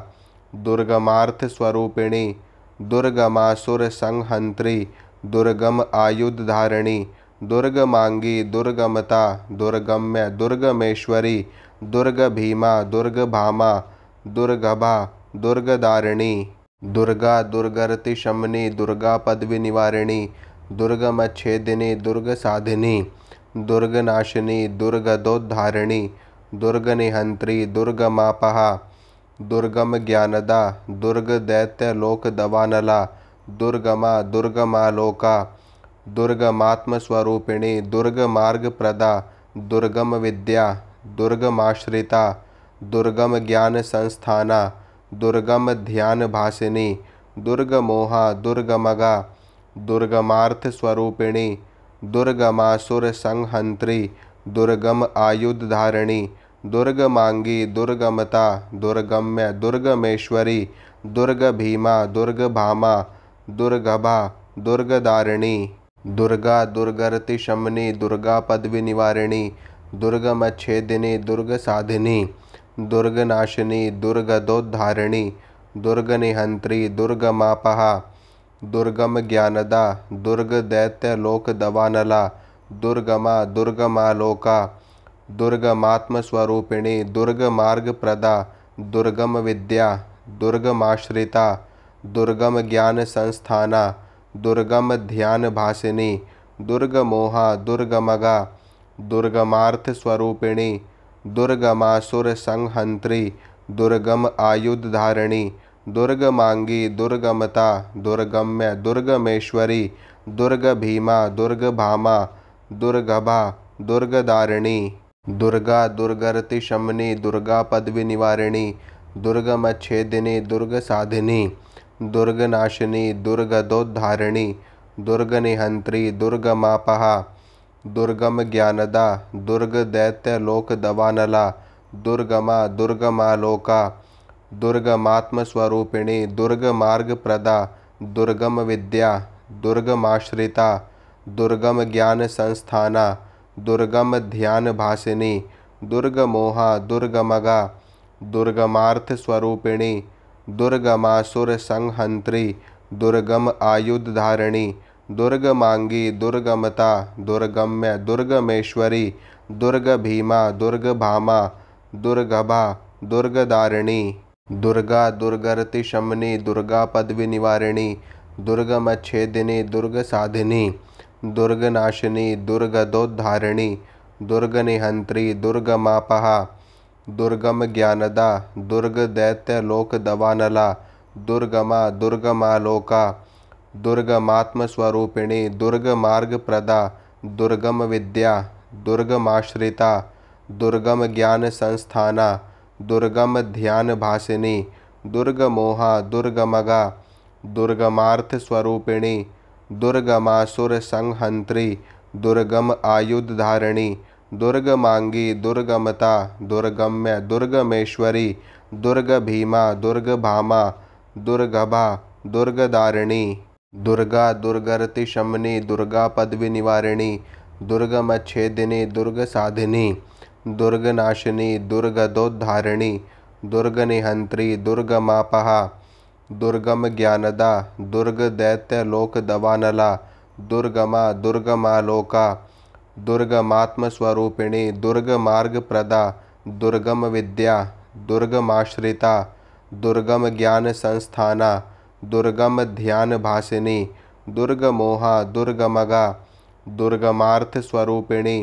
दुर्गमार्थ स्वरूपिणी दुर्गमासुर संहंत्री दुर्गम आयुध धारिणी दुर्गमांगी दुर्गमता दुर्गम्य दुर्गमेश्वरी दुर्गभीमा दुर्गभामा दुर्गभा दुर्गदारिणी दुर्गा दुर्गरति शमनी दुर्गा पदवी निवारिणी दुर्गमच्छेदिनी दुर्गसाधिनी दुर्गनाशिनी दुर्गदोद्धारिणी दुर्गनिहंत्री दुर्गमापहा दुर्गम ज्ञानदा दुर्गदैत्यलोक दवानला दुर्गमा दुर्गमालोका दुर्गमात्मस्वरूपिणी दुर्गमार्गप्रदा दुर्गम विद्या दुर्गमाश्रिता दुर्गम ज्ञान संस्थाना दुर्गम ध्यान भासिनी दुर्गमोहा दुर्गमगा दुर्गमार्थ स्वरूपिणी दुर्गमासुर संहंत्री दुर्गम आयुध धारिणी दुर्गमांगी दुर्गमता दुर्गम्य दुर्गमेश्वरी दुर्गभीमा दुर्गभामा दुर्गभा दुर्गदारिणी दुर्गा दुर्गरति शमनी दुर्गा पदवी निवारिणी दुर्गमच्छेदिनी दुर्गसाधिनी दुर्गनाशिनी दुर्गदोद्धारिणी दुर्गनिहंत्री दुर्गमापहा दुर्गम ज्ञानदा दुर्गदैत्यलोक दवानला दुर्गमा दुर्गमालोका दुर्गमात्मस्वरूपिणी दुर्गमार्गप्रदा दुर्गम विद्या दुर्गमाश्रिता दुर्गम ज्ञान संस्थाना दुर्गम ध्यान भासिनी दुर्गमोहा दुर्गमगा दुर्गमार्थ स्वरूपिणी दुर्गमासुर संहंत्री दुर्गम आयुध धारिणी दुर्गमांगी दुर्गमता दुर्गम्य दुर्गमेश्वरी दुर्गभीमा दुर्गभामा दुर्गभा दुर्गदारिणी दुर्गा दुर्गरति शमनी दुर्गा पदवी निवारिणी दुर्गमच्छेदिनी दुर्गसाधिनी दुर्गनाशिनी दुर्गदोद्धारिणी दुर्गनिहंत्री दुर्गमापहा दुर्गम ज्ञानदा दुर्गदैत्यलोक दवानला दुर्गमा दुर्गमालोका दुर्गमात्मस्वरूपिणी दुर्गमार्गप्रदा दुर्गम विद्या दुर्गमाश्रिता दुर्गम ज्ञान संस्थाना दुर्गम ध्यान भासिनी दुर्गमोहा दुर्गमगा दुर्गमार्थ स्वरूपिणी दुर्गमासुर संहंत्री दुर्गम आयुध धारिणी दुर्गमांगी दुर्गमता दुर्गम्य दुर्गमेश्वरी दुर्गभीमा दुर्गभामा दुर्गभा दुर्गदारिणी दुर्गा दुर्गरति शमनी दुर्गा पदवी निवारिणी दुर्गमच्छेदिनी दुर्गसाधिनी दुर्गनाशिनी दुर्गदोद्धारिणी दुर्गनिहंत्री दुर्गमापहा दुर्गम ज्ञानदा दुर्गदैत्यलोक दवानला दुर्गमा दुर्गमालोका दुर्गमात्मस्वरूपिणी दुर्गमार्गप्रदा दुर्गम विद्या दुर्गमाश्रिता दुर्गम ज्ञान संस्थाना दुर्गम ध्यान भासिनी दुर्गमोहा दुर्गमगा दुर्गमार्थ स्वरूपिणी दुर्गमासुर संहंत्री दुर्गम आयुध धारिणी दुर्गमांगी दुर्गमता दुर्गम्य दुर्गमेश्वरी दुर्गभीमा दुर्गभामा दुर्गभा दुर्गदारिणी दुर्गा दुर्गरति शमनी दुर्गा पदवी निवारिणी दुर्गमच्छेदिनी दुर्गसाधिनी दुर्गनाशिनी दुर्गदोद्धारिणी दुर्गनिहंत्री दुर्गमापहा दुर्गम ज्ञानदा दुर्गदैत्यलोक दवानला दुर्गमा दुर्गमालोका दुर्गमात्मस्वरूपिणी दुर्गमार्गप्रदा दुर्गम विद्या दुर्गमाश्रिता दुर्गम ज्ञान संस्थाना दुर्गम ध्यान भासिनी दुर्गमोहा दुर्गमगा दुर्गमार्थ स्वरूपिणी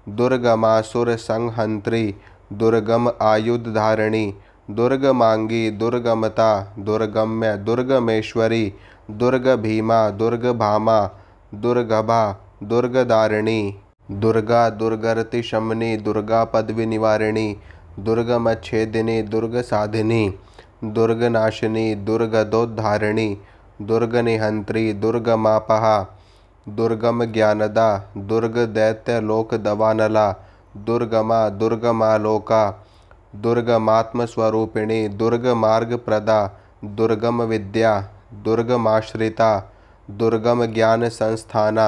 दुर्गमासुर संहंत्री दुर्गम आयुध धारिणी दुर्गमांगी दुर्गमता दुर्गम्य दुर्गमेश्वरी दुर्गभीमा दुर्गभामा दुर्गभा दुर्गदारिणी दुर्गा दुर्गरति शमनी दुर्गा पदवी निवारिणी दुर्गमच्छेदिनी दुर्गसाधिनी दुर्गनाशिनी दुर्गदोद्धारिणी दुर्गनिहंत्री दुर्गमापहा दुर्गम ज्ञानदा दुर्गदैत्यलोक दवानला दुर्गमा दुर्गमालोका दुर्गमात्मस्वरूपिणी दुर्गमार्गप्रदा दुर्गम विद्या दुर्गमाश्रिता दुर्गम ज्ञान संस्थाना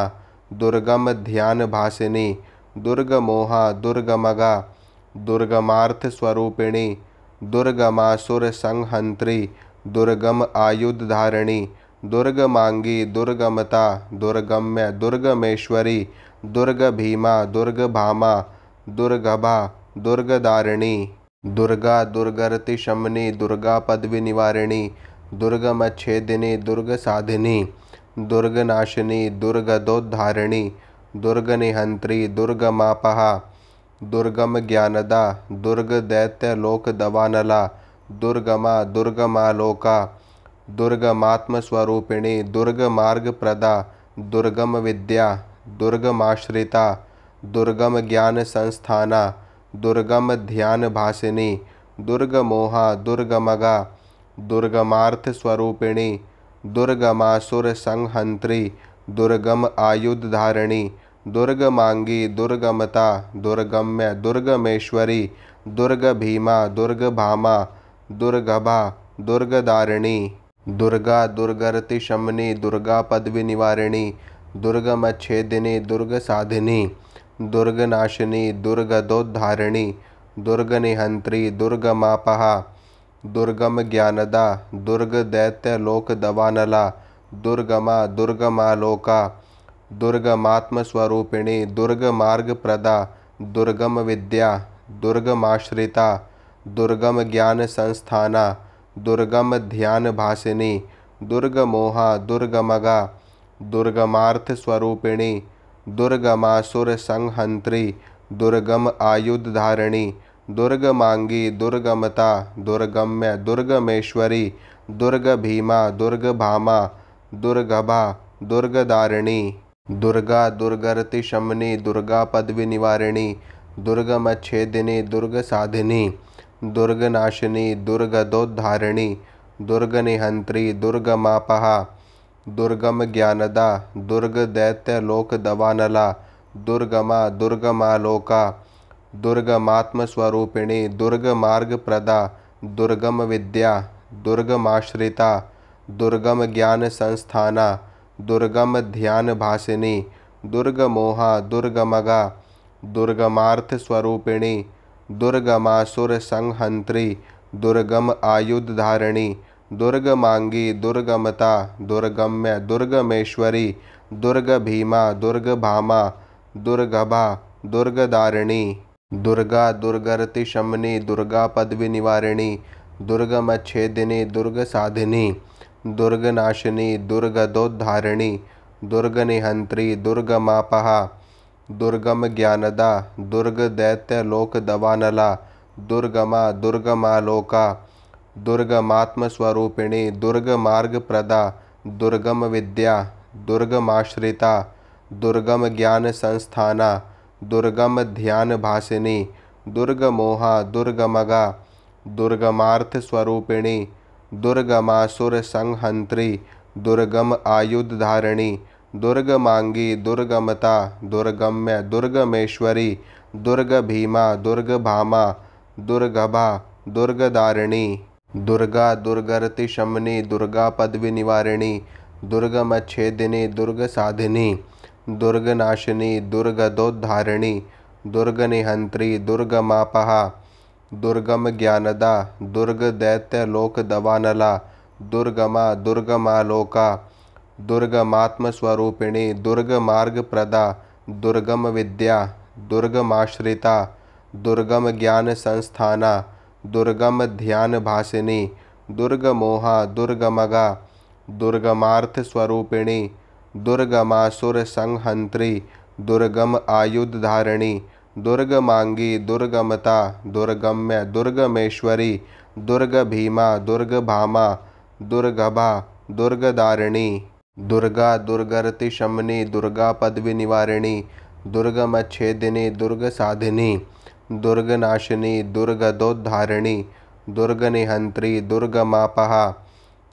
दुर्गम ध्यान भासिनी दुर्गमोहा दुर्गमगा दुर्गमार्थ स्वरूपिणी दुर्गमासुर संहंत्री दुर्गम आयुध धारिणी दुर्गमांगी दुर्गमता दुर्गम्य दुर्गमेश्वरी दुर्गभीमा दुर्गभामा दुर्गभा दुर्गदारिणी दुर्गा दुर्गरति शमनी दुर्गा पदवी निवारिणी दुर्गमच्छेदिनी दुर्गसाधिनी दुर्गनाशिनी दुर्गदोद्धारिणी दुर्गनिहंत्री दुर्गमापहा दुर्गम ज्ञानदा दुर्गदैत्यलोक दवानला दुर्गमा दुर्गमालोका दुर्गमात्मस्वरूपिणी दुर्गमार्गप्रदा दुर्गम विद्या दुर्गमाश्रिता दुर्गम ज्ञान संस्थाना दुर्गम ध्यान भासिनी दुर्गमोहा दुर्गमगा दुर्गमार्थस्वरूपिणी दुर्गमासुरसंहन्त्री दुर्गम आयुधधारिणी दुर्गमांगी दुर्गमता दुर्गम्य दुर्गमेश्वरी दुर्गभीमा दुर्गभामा दुर्गभा दुर्गदारिणी दुर्गा दुर्गरति शमनी दुर्गा पदवी निवारिणी दुर्गमच्छेदिनी दुर्गसाधिनी दुर्गनाशिनी दुर्गदोद्धारिणी दुर्गनिहंत्री दुर्गमापहा दुर्गम ज्ञानदा दुर्गदैत्यलोकदवानला दुर्गमा दुर्गमालोका दुर्गमात्मस्वरूपिणी दुर्गमार्गप्रदा दुर्गम विद्या दुर्गमाश्रिता दुर्गम ज्ञान संस्थाना दुर्गम ध्यान भासिनी दुर्गमोहा दुर्गमगा दुर्गमार्थस्वरूपिणी दुर्गमासुर संहन्त्री दुर्गम आयुधधारिणी दुर्गमांगी दुर्गमता दुर्गम्य दुर्गमेश्वरी दुर्गभीमा दुर्गभामा दुर्गभा दुर्गदारिणी दुर्गा दुर्गरति शमनी दुर्गा पदवी निवारिणी दुर्गमच्छेदिनी दुर्गसाधिनी दुर्गनाशिनी दुर्गदोद्धारिणी दुर्गनिहंत्री दुर्गमापहा दुर्गम ज्ञानदा दुर्गदैत्यलोकदवानला दुर्गमा दुर्गमालोका दुर्गमात्मस्वरूपिणी दुर्गमार्गप्रदा दुर्गम विद्या दुर्गमाश्रिता दुर्गम ज्ञान संस्थाना दुर्गम ध्यान भासिनी दुर्गमोहा दुर्गमगा दुर्गमार्थस्वरूपिणी दुर्गमासुर संहन्त्री दुर्गम आयुधधारिणी दुर्गमांगी दुर्गमता दुर्गम्य दुर्गमेश्वरी दुर्गभीमा दुर्गभामा दुर्गभा दुर्गदारिणी दुर्गा दुर्गरति शमनी दुर्गा पदवी निवारिणी दुर्गमच्छेदिनी दुर्गसाधिनी दुर्गनाशिनी दुर्गदोद्धारिणी दुर्गनिहंत्री दुर्गमापहा दुर्गम ज्ञानदा दुर्गदैत्यलोकदवानला दुर्गमा दुर्गमालोका दुर्गमात्मस्वरूपिणी दुर्गमार्गप्रदा दुर्गम विद्या दुर्गमाश्रिता दुर्गम ज्ञान संस्थाना दुर्गम ध्यान भासिनी दुर्गमोहा दुर्गमगा दुर्गमार्थस्वरूपिणी दुर्गमासुर संहन्त्री दुर्गम आयुधधारिणी दुर्गमांगी दुर्गमता दुर्गम्य दुर्गमेश्वरी दुर्गभीमा दुर्गभामा दुर्गभा दुर्गदारिणी दुर्गा दुर्गरति शमनी दुर्गा पदवी निवारिणी दुर्गमच्छेदिनी दुर्गसाधिनी दुर्गनाशिनी दुर्गदोद्धारिणी दुर्गनिहंत्री दुर्गमापहा दुर्गम ज्ञानदा दुर्गदैत्यलोकदवानला दुर्गमा दुर्गमालोका दुर्गमात्मस्वरूपिणी दुर्गमार्गप्रदा दुर्गम विद्या दुर्गमाश्रिता दुर्गम ज्ञान संस्थाना दुर्गम ध्यान भासिनी दुर्गमोहा दुर्गमगा दुर्गमार्थस्वरूपिणी दुर्गमासुर संहन्त्री दुर्गम आयुधधारिणी दुर्गमांगी दुर्गमता दुर्गम्य दुर्गमेश्वरी दुर्गभीमा दुर्गभामा दुर्गभा दुर्गदारिणी दुर्गा दुर्गरति शमनी दुर्गा पदवी निवारिणी दुर्गमच्छेदिनी दुर्गसाधिनी दुर्गनाशिनी दुर्गदोद्धारिणी दुर्गनिहंत्री दुर्गमापहा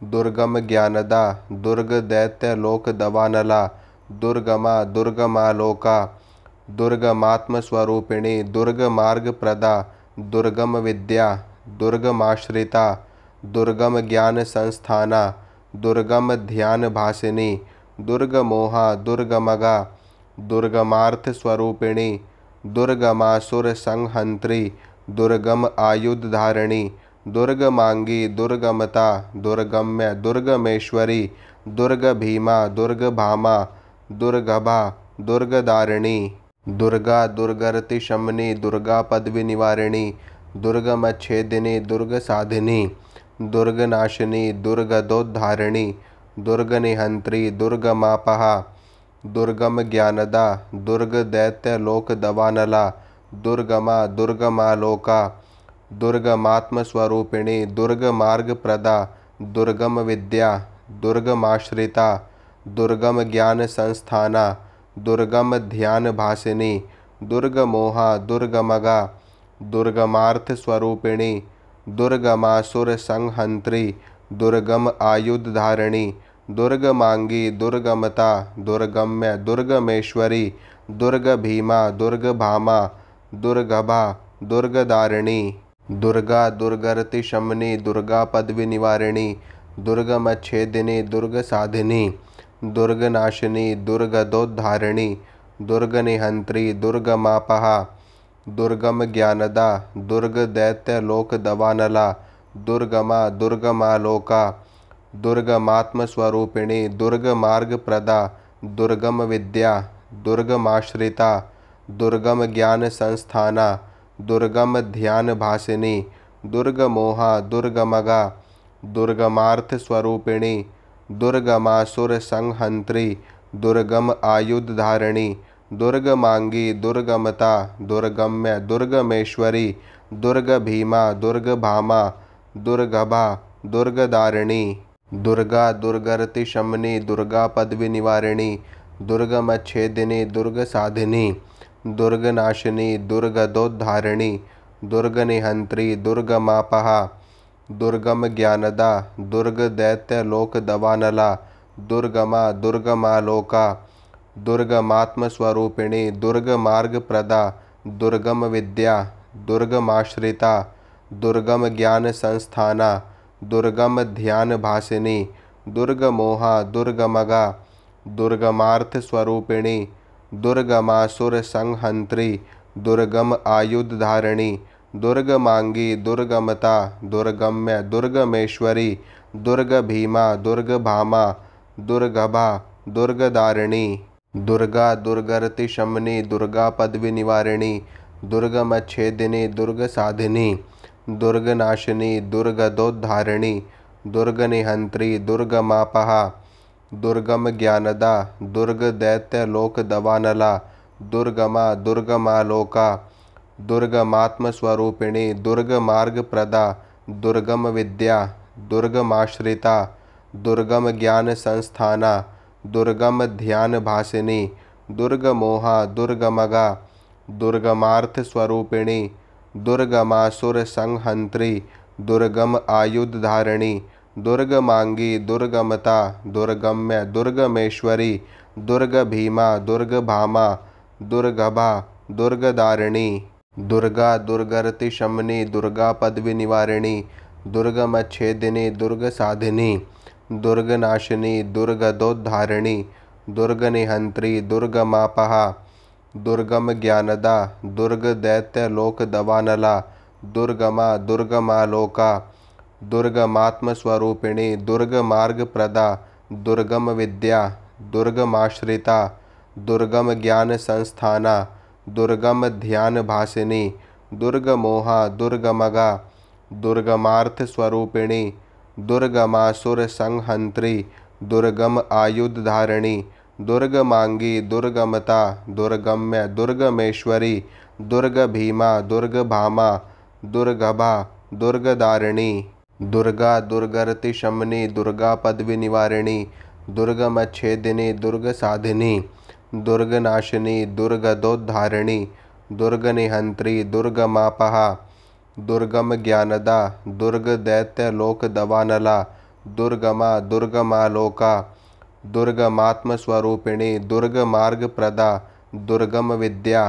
दुर्गम ज्ञानदा दुर्गदैत्यलोकदवानला दुर्गमा दुर्गमालोका दुर्गमात्मस्वरूपिणी दुर्गमार्गप्रदा दुर्गम विद्या दुर्गमाश्रिता दुर्गम ज्ञान संस्थाना दुर्गम ध्यान भासिनी दुर्गमोहा दुर्गमगा दुर्गमार्थस्वरूपिणी दुर्गमासुर संहन्त्री दुर्गम आयुधधारिणी दुर्गमांगी दुर्गमता दुर्गम्य दुर्गमेश्वरी दुर्गभीमा दुर्गभामा दुर्गभा दुर्गदारिणी दुर्गा दुर्गरति शमनी दुर्गा पदवी निवारिणी दुर्गमच्छेदिनी दुर्गसाधिनी दुर्गनाशिनी दुर्गदोद्धारिणी दुर्गनिहंत्री दुर्गमापहा दुर्गम ज्ञानदा दुर्गदैत्यलोकदवानला दुर्गमा दुर्गमालोका दुर्गमात्मस्वरूपिणी दुर्गमार्गप्रदा दुर्गम विद्या दुर्गमाश्रिता दुर्गम ज्ञान संस्थाना दुर्गम ध्यान भासिनी दुर्गमोहा दुर्गमगा दुर्गमार्थस्वरूपिणी दुर्गमासुर संहंत्री दुर्गम आयुधधारिणी दुर्गमांगी दुर्गमता दुर्गम्य दुर्गमेश्वरी दुर्गभीमा दुर्गभामा दुर्गभा दुर्गदारिणी दुर्गा दुर्गरति शमनी दुर्गा पदवी निवारिणी दुर्गमच्छेदिनी दुर्गसाधिनी दुर्गनाशिनी दुर्गदोद्धारिणी दुर्गनिहंत्री दुर्गमापहा दुर्गम ज्ञानदा दुर्गदैत्यलोक दवानला दुर्गमा दुर्गमालोका दुर्गमात्मस्वरूपिणी दुर्गमार्गप्रदा दुर्गम विद्या दुर्गमाश्रिता दुर्गम ज्ञान संस्थाना दुर्गम ध्यान भासिनी दुर्गमोहा दुर्गमगा दुर्गमार्थ स्वरूपिणी दुर्गमासुर संहंत्री दुर्गम आयुधधारिणी दुर्गमांगी दुर्गमता दुर्गम्य दुर्गमेश्वरी दुर्गभीमा दुर्गभामा दुर्गभा दुर्गदारिणी दुर्गा दुर्गरति शमनी दुर्गा पदवी निवारिणी दुर्गमच्छेदिनी दुर्गसाधिनी दुर्गनाशिनी दुर्गदोद्धारिणी दुर्गनिहंत्री दुर्गमापहा दुर्गम ज्ञानदा दुर्गदैत्यलोक दवानला दुर्गमा दुर्गमालोका दुर्गमात्मस्वरूपिणी दुर्गमार्गप्रदा दुर्गम विद्या दुर्गमाश्रिता दुर्गम ज्ञान संस्थाना दुर्गम ध्यान भासिनी दुर्गमोहा दुर्गमगा दुर्गमार्थ स्वरूपिणी दुर्गमासुर संहंत्री दुर्गम आयुधधारिणी दुर्गमांगी दुर्गमता दुर्गम्य दुर्गमेश्वरी दुर्गभीमा दुर्गभामा दुर्गभा दुर्गदारिणी दुर्गा दुर्गरति शमनी दुर्गा पदवी निवारिणी दुर्गमच्छेदिनी दुर्गसाधिनी दुर्गनाशिनी दुर्गदोद्धारिणी दुर्गनिहंत्री दुर्गमापहा दुर्गम ज्ञानदा दुर्गदैत्यलोक दवानला दुर्गमा दुर्गमालोका दुर्गमात्मस्वरूपिणी दुर्गमार्गप्रदा दुर्गम विद्या दुर्गमाश्रिता दुर्गम ज्ञान संस्थाना दुर्गम ध्यान भासिनी दुर्गमोहा दुर्गमगा दुर्गमार्थ स्वरूपिणी दुर्गमासुर संहंत्री दुर्गम आयुधधारिणी दुर्गमांगी दुर्गमता दुर्गम्य दुर्गमेश्वरी दुर्गभीमा दुर्गभामा दुर्गभा दुर्गदारिणी दुर्गा दुर्गरति शमनी दुर्गा पदवी निवारिणी दुर्गमच्छेदिनी दुर्गसाधिनी दुर्गनाशिनी दुर्गदोद्धारिणी दुर्गनिहंत्री दुर्गमापहा दुर्गम ज्ञानदा दुर्गदैत्यलोक दवानला दुर्गमा दुर्गमालोका दुर्गमात्मस्वरूपिणी दुर्गमार्गप्रदा दुर्गम विद्या दुर्गमाश्रिता दुर्गम ज्ञान संस्थाना दुर्गम ध्यान भासिनी दुर्गमोहा दुर्गमगा दुर्गमार्थ स्वरूपिणी दुर्गमासुर संहंत्री दुर्गम आयुधधारिणी दुर्गमांगी दुर्गमता दुर्गम्य दुर्गमेश्वरी दुर्गभीमा दुर्गभामा दुर्गभा दुर्गदारिणी दुर्गा दुर्गरति शमनी दुर्गा पदवी निवारिणी दुर्गमच्छेदिनी दुर्गसाधिनी दुर्गनाशिनी दुर्गदोद्धारिणी दुर्गनिहंत्री दुर्गमापहा दुर्गम ज्ञानदा दुर्गदैत्यलोक दवानला दुर्गमा दुर्गमालोका दुर्गमात्मस्वरूपिणी दुर्गमार्गप्रदा दुर्गम विद्या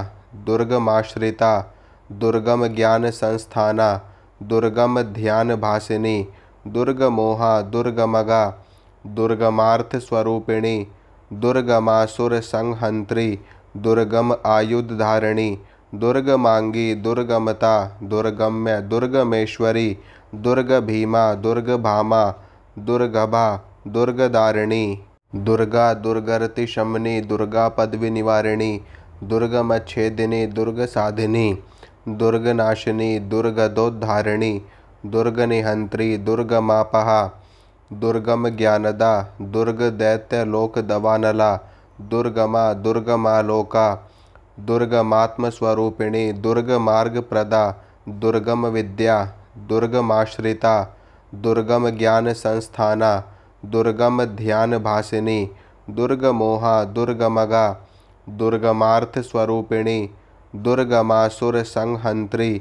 दुर्गमाश्रिता दुर्गम ज्ञान संस्थाना दुर्गम ध्यान भासिनी दुर्गमोहा दुर्गमगा दुर्गमार्थ स्वरूपिणी दुर्गमासुर संहंत्री दुर्गम आयुधधारिणी दुर्गमांगी दुर्गमता दुर्गम्य दुर्गमेश्वरी दुर्गभीमा दुर्गभामा दुर्गभा दुर्गदारिणी दुर्गा दुर्गरति शमनी दुर्गा पदवी निवारिणी दुर्गमच्छेदिनी दुर्गसाधिनी दुर्गनाशिनी दुर्गदोद्धारिणी दुर्गनिहंत्री दुर्गमापहा दुर्गम ज्ञानदा दुर्गदैत्यलोक दवानला दुर्गमा दुर्गमालोका दुर्गमात्मस्वरूपिणी दुर्गमार्गप्रदा दुर्गम विद्या दुर्गमाश्रिता दुर्गम ज्ञान संस्थाना दुर्गम ध्यान भासिनी दुर्गमोहा दुर्गमगा दुर्गमार्थ स्वरूपिणी दुर्गमासुर संहंत्री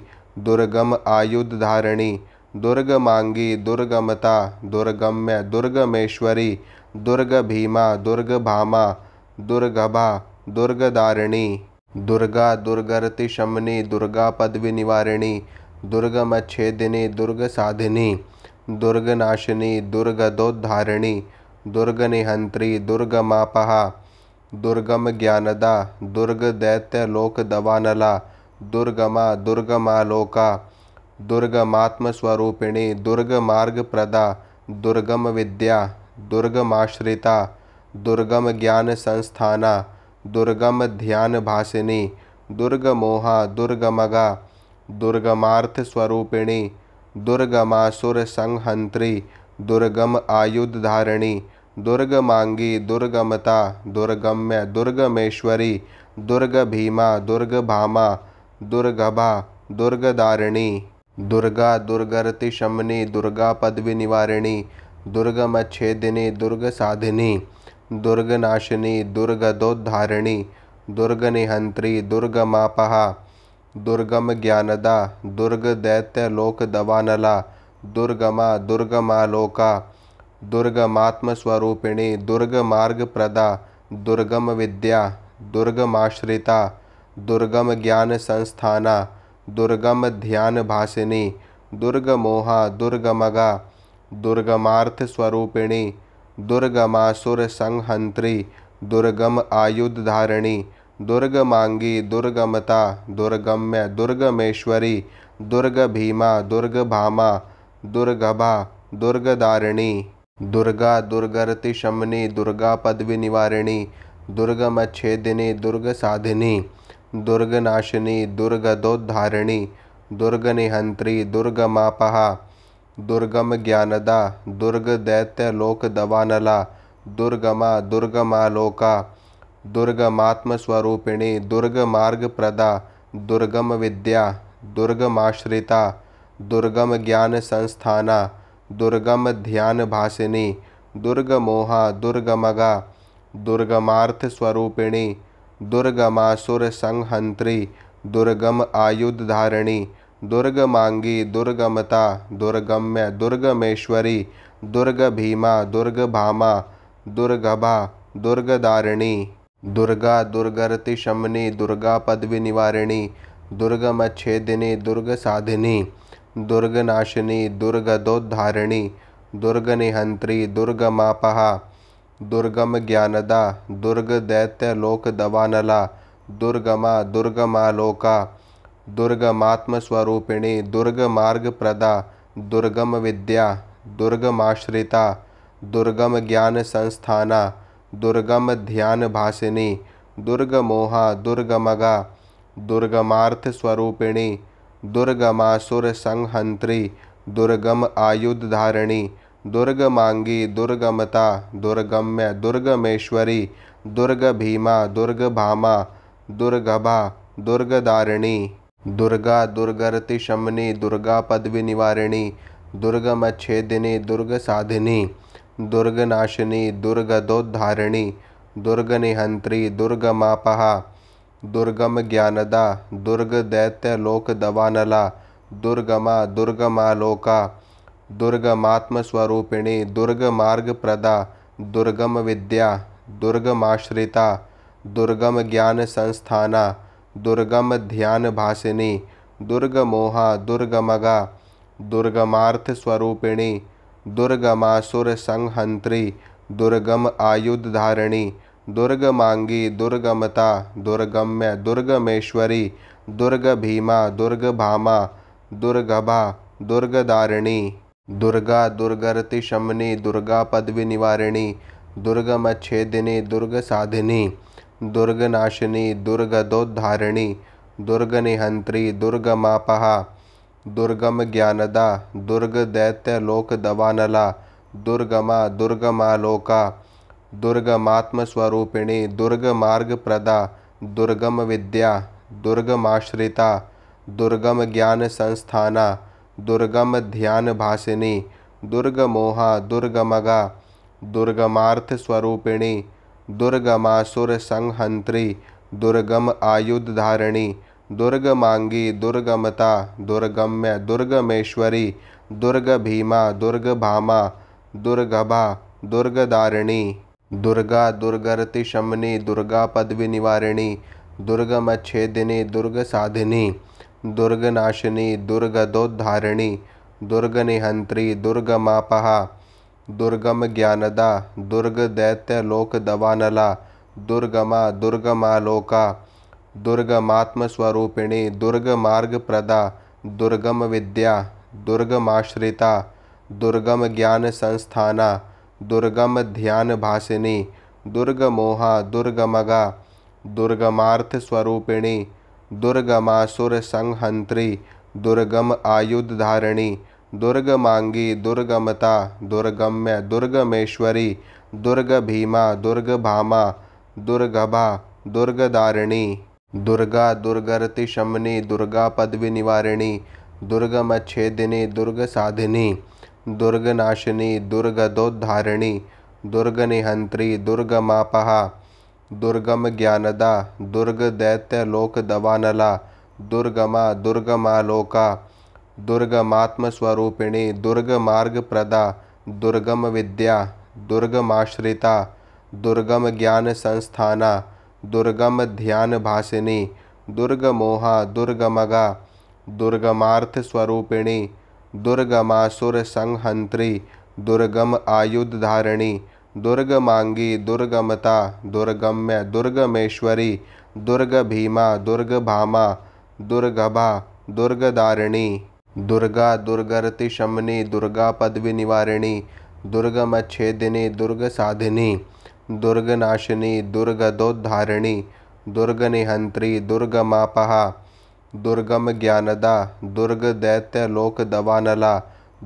दुर्गम आयुधधारिणी दुर्गमांगी दुर्गमता दुर्गम्य दुर्गमेश्वरी दुर्गभीमा दुर्गभामा दुर्गभा दुर्गदारिणी दुर्गा दुर्गति शमनी दुर्गा पदवी निवारिणी दुर्गमच्छेदिनी दुर्गसाधिनी दुर्गनाशिनी दुर्गदोद्धारिणी दुर्गनिहंत्री दुर्गमापहा दुर्गम ज्ञानदा दुर्गदैत्यलोक दवानला दुर्गमा दुर्गमालोका दुर्गमात्मस्वरूपिणी दुर्गमार्गप्रदा दुर्गम विद्या दुर्गमाश्रिता दुर्गम ज्ञान संस्थाना दुर्गम ध्यान भासिनी दुर्गमोहा दुर्गमगा दुर्गमार्थ स्वरूपिणी दुर्गमासुर संहंत्री दुर्गम आयुधधारिणी दुर्गमांगी दुर्गमता दुर्गम्य दुर्गमेश्वरी दुर्गभीमा दुर्गभामा दुर्गभा दुर्गदारिणी दुर्गा दुर्गति शमनी दुर्गा पदवी निवारिणी दुर्गमच्छेदिनी दुर्गसाधिनी दुर्गनाशिनी दुर्गदोद्धारिणी दुर्गनिहंत्री दुर्गमापहा दुर्गम ज्ञानदा दुर्गदैत्यलोक दवानला दुर्गमा दुर्गमालोका दुर्गमात्मस्वरूपिणी दुर्गमार्गप्रदा दुर्गम विद्या दुर्गमाश्रिता दुर्गम ज्ञान संस्थाना दुर्गम ध्यान भासिनी दुर्गमोहा दुर्गमगा दुर्गमार्थ स्वरूपिणी दुर्गमासुर संहंत्री दुर्गम आयुधधारिणी दुर्गमांगी दुर्गमता दुर्गम्य दुर्गमेश्वरी दुर्गभीमा दुर्गभामा दुर्गभा दुर्गदारिणी दुर्गा दुर्गति शमनी दुर्गा पदवी निवारिणी दुर्गमच्छेदिनी दुर्गसाधिनी दुर्गनाशिनी दुर्गदोद्धारिणी दुर्गनिहंत्री दुर्गमापहा दुर्गम ज्ञानदा दुर्गदैत्यलोक दवानला दुर्गमा दुर्गमालोका दुर्गमात्मस्वरूपिणी दुर्गमार्गप्रदा दुर्गम विद्या दुर्गमाश्रिता दुर्गम ज्ञान संस्थाना दुर्गम ध्यान भासिनी दुर्गमोहा दुर्गमगा दुर्गमार्थ स्वरूपिणी दुर्गमासुर संहंत्री दुर्गम आयुधधारिणी दुर्गमांगी दुर्गमता दुर्गम्य दुर्गमेश्वरी दुर्गभीमा दुर्गभामा दुर्गभा दुर्गदारिणी दुर्गा दुर्गति शमनी दुर्गा पदवी निवारिणी दुर्गमच्छेदिनी दुर्गसाधिनी दुर्गनाशिनी दुर्गदोद्धारिणी दुर्गनिहंत्री दुर्गमापहा दुर्गम ज्ञानदा दुर्गदैत्यलोक दवानला दुर्गमा दुर्गमालोका दुर्गमात्मस्वरूपिणी दुर्गमार्गप्रदा दुर्गम विद्या दुर्गमाश्रिता दुर्गम ज्ञान संस्थाना दुर्गम ध्यान भासिनी दुर्गमोहा दुर्गमगा दुर्गमार्थ स्वरूपिणी दुर्गमासुर संहंत्री दुर्गम आयुधधारिणी दुर्गमांगी दुर्गमता दुर्गम्य दुर्गमेश्वरी दुर्गभीमा दुर्गभामा दुर्गभा दुर्गदारिणी दुर्गा दुर्गति शमनी दुर्गा पदवी निवारिणी दुर्गमच्छेदिनी दुर्गसाधिनी दुर्गनाशिनी दुर्गदोद्धारिणी दुर्गनिहंत्री दुर्गमापहा दुर्गम ज्ञानदा दुर्गदैत्यलोक दवानला दुर्गमा दुर्गमालोका दुर्गमात्मस्वरूपिणी दुर्गमार्गप्रदा दुर्गम विद्या दुर्गमाश्रिता दुर्गम ज्ञान संस्थाना दुर्गम ध्यान भासिनी दुर्गमोहा दुर्गमगा दुर्गमार्थ स्वरूपिणी दुर्गमासुर संहंत्री दुर्गम आयुधधारिणी दुर्गमांगी दुर्गमता दुर्गम्य दुर्गमेश्वरी दुर्गभीमा दुर्गभामा दुर्गभा दुर्गदारिणी दुर्गा दुर्गति शमनी दुर्गा पदवी निवारिणी दुर्गमच्छेदिनी दुर्गसाधिनी दुर्गनाशिनी दुर्गदोद्धारिणी दुर्गनिहंत्री दुर्गमापहा दुर्गम ज्ञानदा दुर्गदैत्यलोक दवानला दुर्गमा दुर्गमालोका दुर्गमात्मस्वरूपिणी दुर्गमार्गप्रदा दुर्गम विद्या दुर्गमाश्रिता दुर्गम ज्ञान संस्थाना दुर्गम ध्यान भासिनी दुर्गमोहा दुर्गमगा दुर्गमार्थ स्वरूपिणी दुर्गमासुर संहंत्री दुर्गम आयुधधारिणी दुर्गमांगी दुर्गमता दुर्गम्य दुर्गमेश्वरी दुर्ग भीमा दुर्गभामा दुर्गभा दुर्गदारिणी। दुर्गा दुर्गरति शमनी दुर्गा पदवी निवारिणी दुर्गमच्छेदिनी दुर्गसाधिनी दुर्गनाशिनी दुर्गदोद्धारिणी दुर्गनिहंत्री दुर्गमापहा दुर्गम ज्ञानदा दुर्गदैत्यलोकदवानला दुर्गमा दुर्गमालोका दुर्गमात्मस्वरूपिणी दुर्गमार्गप्रदा दुर्गम विद्या दुर्गमाश्रिता दुर्गम ज्ञान संस्थाना दुर्गम ध्यान भासिनी दुर्गमोहा दुर्गमगा दुर्गमार्थ स्वरूपिणी दुर्गमासुर संहंत्री दुर्गम आयुधधारिणी दुर्गमांगी दुर्गमता दुर्गम्य दुर्गमेश्वरी दुर्गभीमा दुर्गभामा दुर्गभा दुर्गदारिणी। दुर्गा दुर्गरति शमनी दुर्गा पदवी निवारिणी दुर्गमच्छेदिनी दुर्गसाधिनी दुर्गनाशिनी दुर्गदोद्धारिणी दुर्गनिहंत्री दुर्गमापहा दुर्गम ज्ञानदा दुर्गदैत्यलोकदवानला दुर्गमा दुर्गमालोका दुर्गमात्मस्वरूपिणी दुर्गमार्गप्रदा दुर्गम विद्या दुर्गमाश्रिता दुर्गम ज्ञान संस्थाना दुर्गम ध्यान भासिनी दुर्गमोहा दुर्गमगा दुर्गमार्थ स्वरूपिणी दुर्गमासुर संहंत्री दुर्गम आयुधधारिणी दुर्गमांगी दुर्गमता दुर्गम्य दुर्गमेश्वरी दुर्गभीमा दुर्गभामा दुर्गभा दुर्गदारिणी। दुर्गा दुर्गरति शमनी दुर्गा पदवी निवारिणी दुर्गमच्छेदिनी दुर्गसाधिनी दुर्गनाशिनी दुर्गदोद्धारिणी दुर्गनिहंत्री दुर्गमापहा दुर्गम ज्ञानदा दुर्गदैत्यलोकदवानला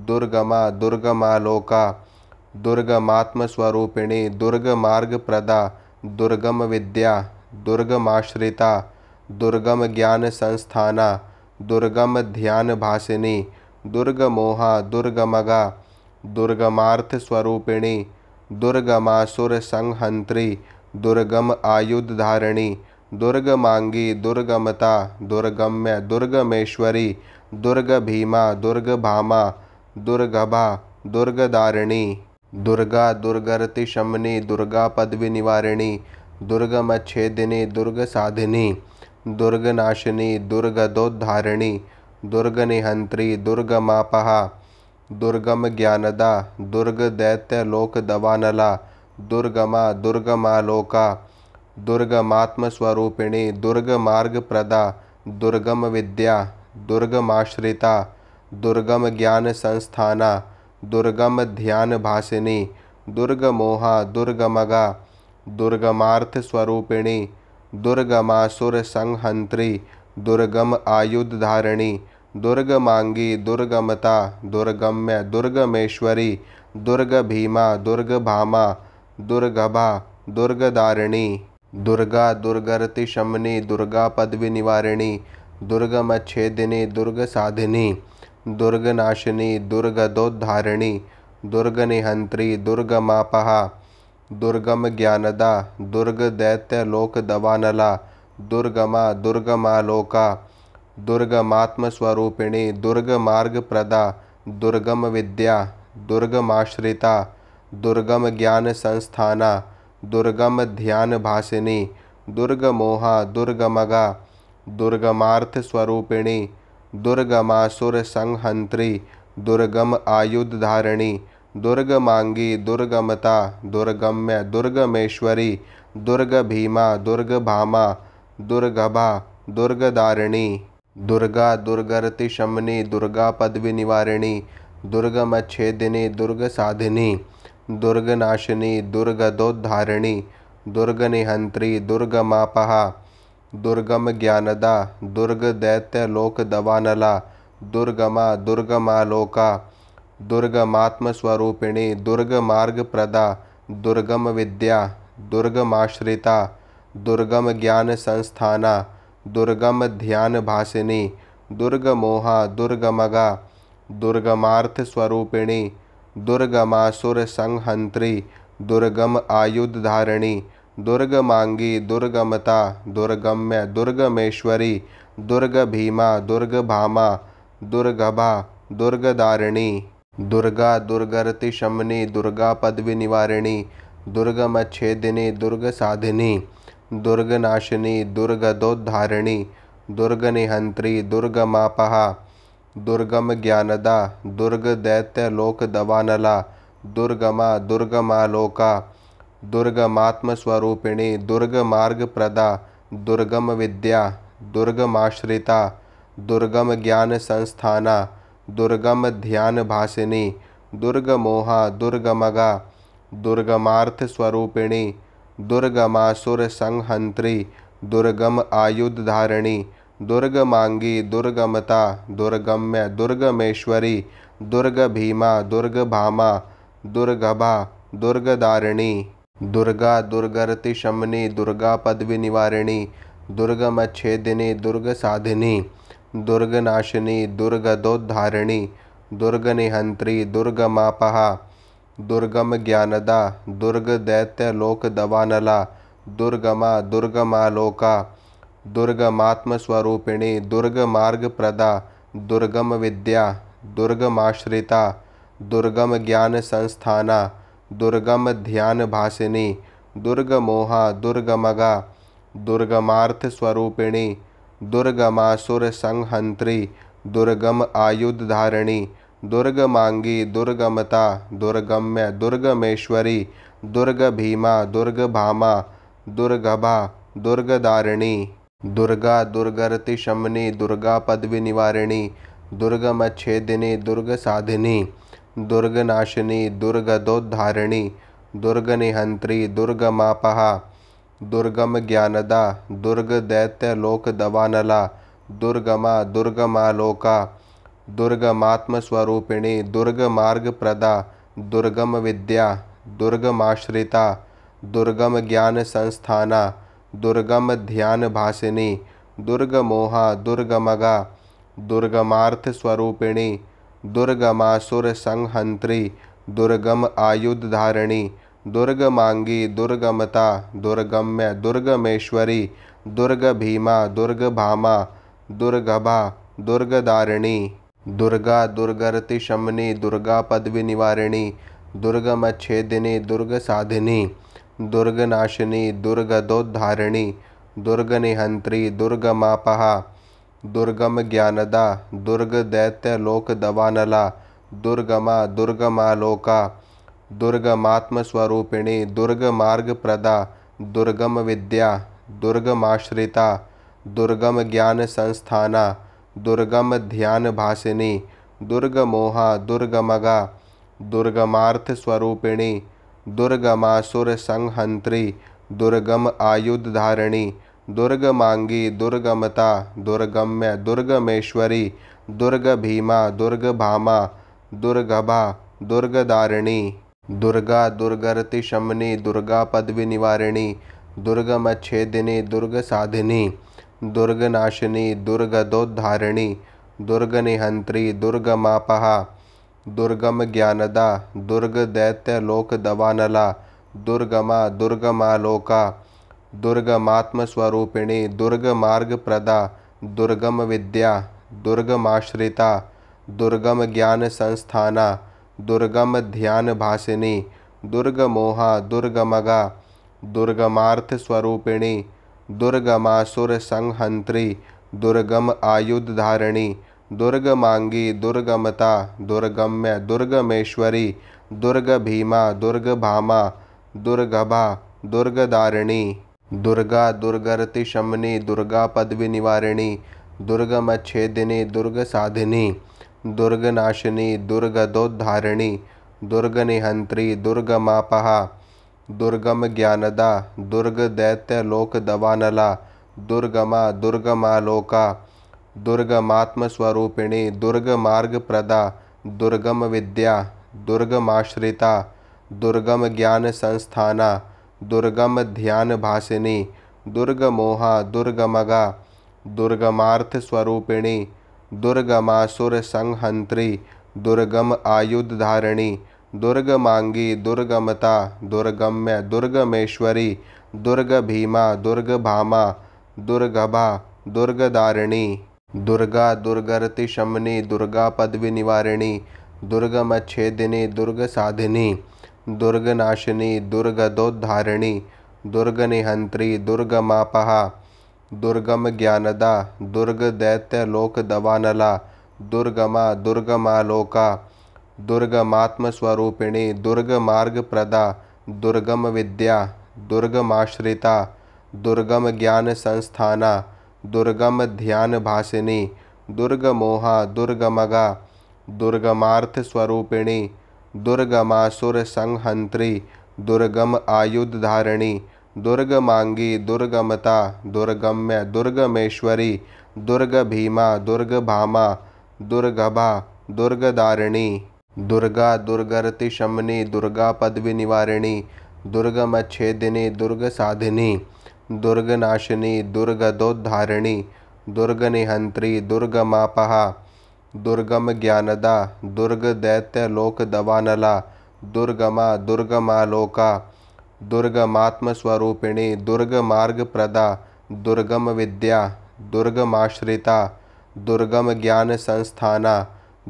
दुर्गमा दुर्गमालोका दुर्गमात्मस्वरूपिणी दुर्गमार्गप्रदा दुर्गम विद्या दुर्गमाश्रिता दुर्गम ज्ञान संस्थाना दुर्गम ध्यान भासिनी दुर्गमोहा दुर्गमगा दुर्गमार्थ स्वरूपिणी दुर्गमासुर संहंत्री दुर्गम आयुधधारिणी दुर्गमांगी दुर्गमता दुर्गम्य दुर्गमेश्वरी दुर्गभीमा दुर्गभामा दुर्गभा दुर्गदारिणी। दुर्गा दुर्गरति शमनी दुर्गा पदवी निवारिणी दुर्गमच्छेदिनी दुर्गसाधिनी दुर्गनाशिनी दुर्गदोद्धारिणी दुर्गनिहंत्री दुर्गमापहा दुर्गम ज्ञानदा दुर्गदैत्यलोकदवानला दुर्गमा दुर्गमालोका दुर्गमात्मस्वरूपिणी दुर्गमार्गप्रदा दुर्गम विद्या दुर्गमाश्रिता दुर्गम ज्ञान संस्थाना दुर्गम ध्यान भासिनी दुर्गमोहा दुर्गमगा दुर्गमार्थ स्वरूपिणी दुर्गमासुर संहंत्री दुर्गम आयुधधारिणी दुर्गमांगी दुर्गमता दुर्गम्य दुर्गमेश्वरी दुर्गभीमा दुर्गभामा दुर्गभा दुर्गदारिणी। दुर्गा दुर्गरति शमनी दुर्गा पदवी निवारिणी दुर्गमच्छेदिनी दुर्गसाधिनी दुर्गनाशिनी दुर्गदोद्धारिणी दुर्गनिहंत्री दुर्गमापहा दुर्गम ज्ञानदा दुर्गदैत्यलोकदवानला दुर्गमा दुर्गमालोका दुर्गमात्मस्वरूपिणी दुर्गमार्गप्रदा दुर्गम विद्या दुर्गमाश्रिता दुर्गम ज्ञान संस्थाना दुर्गम ध्यान भासिनी दुर्गमोहा दुर्गमगा दुर्गमार्थ स्वरूपिणी दुर्गमासुर संहंत्री दुर्गम आयुधधारिणी दुर्गमांगी दुर्गमता दुर्गम्य दुर्गमेश्वरी दुर्गभीमा दुर्गभामा दुर्गभा दुर्गदारिणी। दुर्गा दुर्गरति शमनी दुर्गा पदवी निवारिणी दुर्गमच्छेदिनी दुर्गसाधिनी दुर्गनाशिनी दुर्गदोद्धारिणी दुर्गनिहंत्री दुर्गमापहा दुर्गम ज्ञानदा दुर्गदैत्यलोकदवानला दुर्गमा दुर्गमालोका दुर्गमात्मस्वरूपिणी दुर्गमार्गप्रदा दुर्गम विद्या दुर्गमाश्रिता दुर्गम ज्ञान संस्थाना दुर्गम ध्यान भासिनी दुर्गमोहा दुर्गमगा दुर्गमार्थ स्वरूपिणी दुर्गमासुर संहंत्री दुर्गम आयुधधारिणी दुर्गमांगी दुर्गमता दुर्गम्य दुर्गमेश्वरी दुर्गभीमा दुर्गभामा दुर्गभा दुर्गदारिणी। दुर्गा दुर्गरति शमनी दुर्गा पदवी निवारिणी दुर्गमच्छेदिनी दुर्गसाधिनी दुर्गनाशिनी दुर्गदोद्धारिणी दुर्गनिहंत्री दुर्गमापहा दुर्गम ज्ञानदा दुर्गदैत्यलोकदवानला दुर्गमा दुर्गमालोका दुर्गमात्मस्वरूपिणी दुर्गमार्गप्रदा दुर्गम विद्या दुर्गमाश्रिता दुर्गम ज्ञान संस्थाना दुर्गम ध्यान भासिनी दुर्गमोहा दुर्गमगा दुर्गमार्थ स्वरूपिणी दुर्गमासुर संहंत्री दुर्गम आयुधधारिणी दुर्गमांगी दुर्गमता दुर्गम्य दुर्गमेश्वरी दुर्गभीमा दुर्गभामा दुर्गभा दुर्गदारिणी। दुर्गा दुर्गरति शमनी दुर्गा पदवी निवारिणी दुर्गमच्छेदिनी दुर्गसाधिनी दुर्गनाशिनी दुर्गदोद्धारिणी दुर्गनिहंत्री दुर्गमापहा दुर्गम ज्ञानदा दुर्गदैत्यलोकदवानला दुर्गमा दुर्गमालोका दुर्गमात्मस्वरूपिणी दुर्गमार्गप्रदा दुर्गम विद्या दुर्गमाश्रिता दुर्गम ज्ञान संस्थाना दुर्गम ध्यान भासिनी दुर्गमोहा दुर्गमगा दुर्गमार्थ स्वरूपिणी दुर्गमासुर संहंत्री दुर्गम आयुधधारिणी दुर्गमांगी दुर्गमता दुर्गम्य दुर्गमेश्वरी दुर्गभीमा दुर्गभामा दुर्गभा दुर्गदारिणी। दुर्गा दुर्गरति शमनी दुर्गा पदवी निवारिणी दुर्गमच्छेदिनी दुर्गसाधिनी दुर्गनाशिनी दुर्गदोद्धारिणी दुर्गनिहंत्री दुर्गमापहा दुर्गम ज्ञानदा दुर्गदैत्यलोकदवानला दुर्गमा दुर्गमालोका दुर्गमात्मस्वरूपिणी दुर्गमार्गप्रदा दुर्गम विद्या दुर्गमाश्रिता दुर्गम ज्ञान संस्थाना दुर्गम ध्यान भासिनी दुर्गमोहा दुर्गमगा दुर्गमार्थ स्वरूपिणी दुर्गमासुर संहंत्री दुर्गम आयुधधारिणी दुर्गमांगी दुर्गमता दुर्गम्य दुर्गमेश्वरी दुर्गभीमा दुर्गभामा दुर्गभा दुर्गदारिणी। दुर्गा दुर्गरति शमनी दुर्गा पदवी निवारिणी दुर्गमच्छेदिनी दुर्गसाधिनी दुर्गनाशिनी दुर्गदोद्धारिणी दुर्गनिहंत्री दुर्गमापहा दुर्गम ज्ञानदा दुर्गदैत्यलोकदवानला दुर्गमा दुर्गमालोका दुर्गमात्मस्वरूपिणी दुर्गमार्गप्रदा दुर्गम विद्या दुर्गमाश्रिता दुर्गम ज्ञान संस्थाना दुर्गम ध्यान भासिनी दुर्गमोहा दुर्गमगा दुर्गमार्थ स्वरूपिणी दुर्गमासुर संहंत्री दुर्गम आयुधधारिणी दुर्गमांगी दुर्गमता दुर्गम्य दुर्गमेश्वरी दुर्गभीमा दुर्गभामा दुर्गभा दुर्गदारिणी। दुर्गा दुर्गरति शमनी दुर्गा पदवी निवारिणी दुर्गमच्छेदिनी दुर्गसाधिनी दुर्गनाशिनी दुर्गदोद्धारिणी दुर्गनिहंत्री दुर्गमापहा दुर्गम ज्ञानदा दुर्गदैत्यलोकदवानला दुर्गमा दुर्गमालोका दुर्गमात्मस्वरूपिणी दुर्गमार्गप्रदा दुर्गम विद्या दुर्गमाश्रिता दुर्गम ज्ञान संस्थाना दुर्गम ध्यान भासिनी दुर्गमोहा दुर्गमगा दुर्गमार्थ स्वरूपिणी दुर्गमासुर संहंत्री दुर्गम आयुधधारिणी दुर्गमांगी दुर्गमता दुर्गम्य दुर्गमेश्वरी दुर्गभीमा दुर्गभामा दुर्गभा दुर्गदारिणी। दुर्गा दुर्गरति शमनी दुर्गा पदवी निवारिणी दुर्गमच्छेदिनी दुर्गसाधिनी दुर्गनाशिनी दुर्गदोद्धारिणी दुर्गनिहंत्री दुर्गमापहा दुर्गम ज्ञानदा दुर्गदैत्यलोकदवानला दुर्गमा दुर्गमालोका दुर्गमात्मस्वरूपिणी दुर्गमार्गप्रदा दुर्गम विद्या दुर्गमाश्रिता दुर्गम ज्ञान संस्थाना दुर्गम ध्यान भासिनी दुर्गमोहा दुर्गमगा दुर्गमार्थ स्वरूपिणी दुर्गमासुर संहंत्री दुर्गम आयुधधारिणी दुर्गमांगी दुर्गमता दुर्गम्य दुर्गमेश्वरी दुर्गभीमा दुर्गभामा दुर्गभा दुर्गदारिणी। दुर्गा दुर्गरति शमनी दुर्गा पदवी निवारिणी दुर्गमच्छेदिनी दुर्गसाधिनी दुर्गनाशिनी दुर्गदोद्धारिणी दुर्गनिहंत्री दुर्गमापहा दुर्गम ज्ञानदा दुर्गदैत्यलोकदवानला दुर्गमा दुर्गमालोका दुर्गमात्मस्वरूपिणी दुर्गमार्गप्रदा दुर्गम विद्या दुर्गमाश्रिता दुर्गम ज्ञान संस्थाना दुर्गम ध्यान भासिनी दुर्गमोहा दुर्गमगा दुर्गमार्थ स्वरूपिणी दुर्गमासुर संहंत्री दुर्गम आयुधधारिणी दुर्गमांगी दुर्गमता दुर्गम्य दुर्गमेश्वरी दुर्गभीमा दुर्गभामा दुर्गभा दुर्गदारिणी दुर्गा दुर्गरति शमनी दुर्गा पदवी निवारिणी दुर्गमच्छेदिनी दुर्गसाधिनी दुर्गनाशिनी दुर्गदोद्धारिणी दुर्गनिहंत्री दुर्गमापहा दुर्गम ज्ञानदा दुर्गदैत्यलोकदवानला दुर्गमा दुर्गमालोका दुर्गमात्मस्वरूपिणी दुर्गमार्गप्रदा दुर्गम विद्या दुर्गमाश्रिता दुर्गम ज्ञान संस्थाना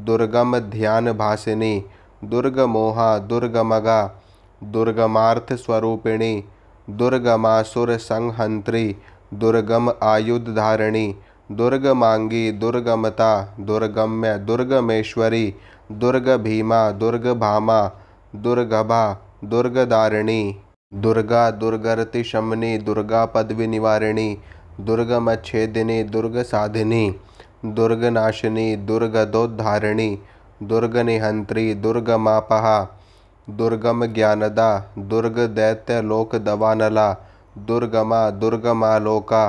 दुर्गम ध्यान भासिनी दुर्गमोहा दुर्गमगा दुर्गमार्थ स्वरूपिणी दुर्गमासुर संहंत्री दुर्गम आयुधधारिणी दुर्गमांगी दुर्गमता दुर्गम्य दुर्गमेश्वरी दुर्गभीमा दुर्गभामा दुर्गभा दुर्गदारिणी दुर्गा दुर्गरति शमनी दुर्गा पदवी निवारिणी दुर्गमच्छेदिनी दुर्गसाधिनी दुर्गनाशिनी दुर्गदोद्धारिणी दुर्गनिहंत्री दुर्गमापहा दुर्गम ज्ञानदा दुर्गदैत्यलोकदवानला दुर्गमा दुर्गमालोका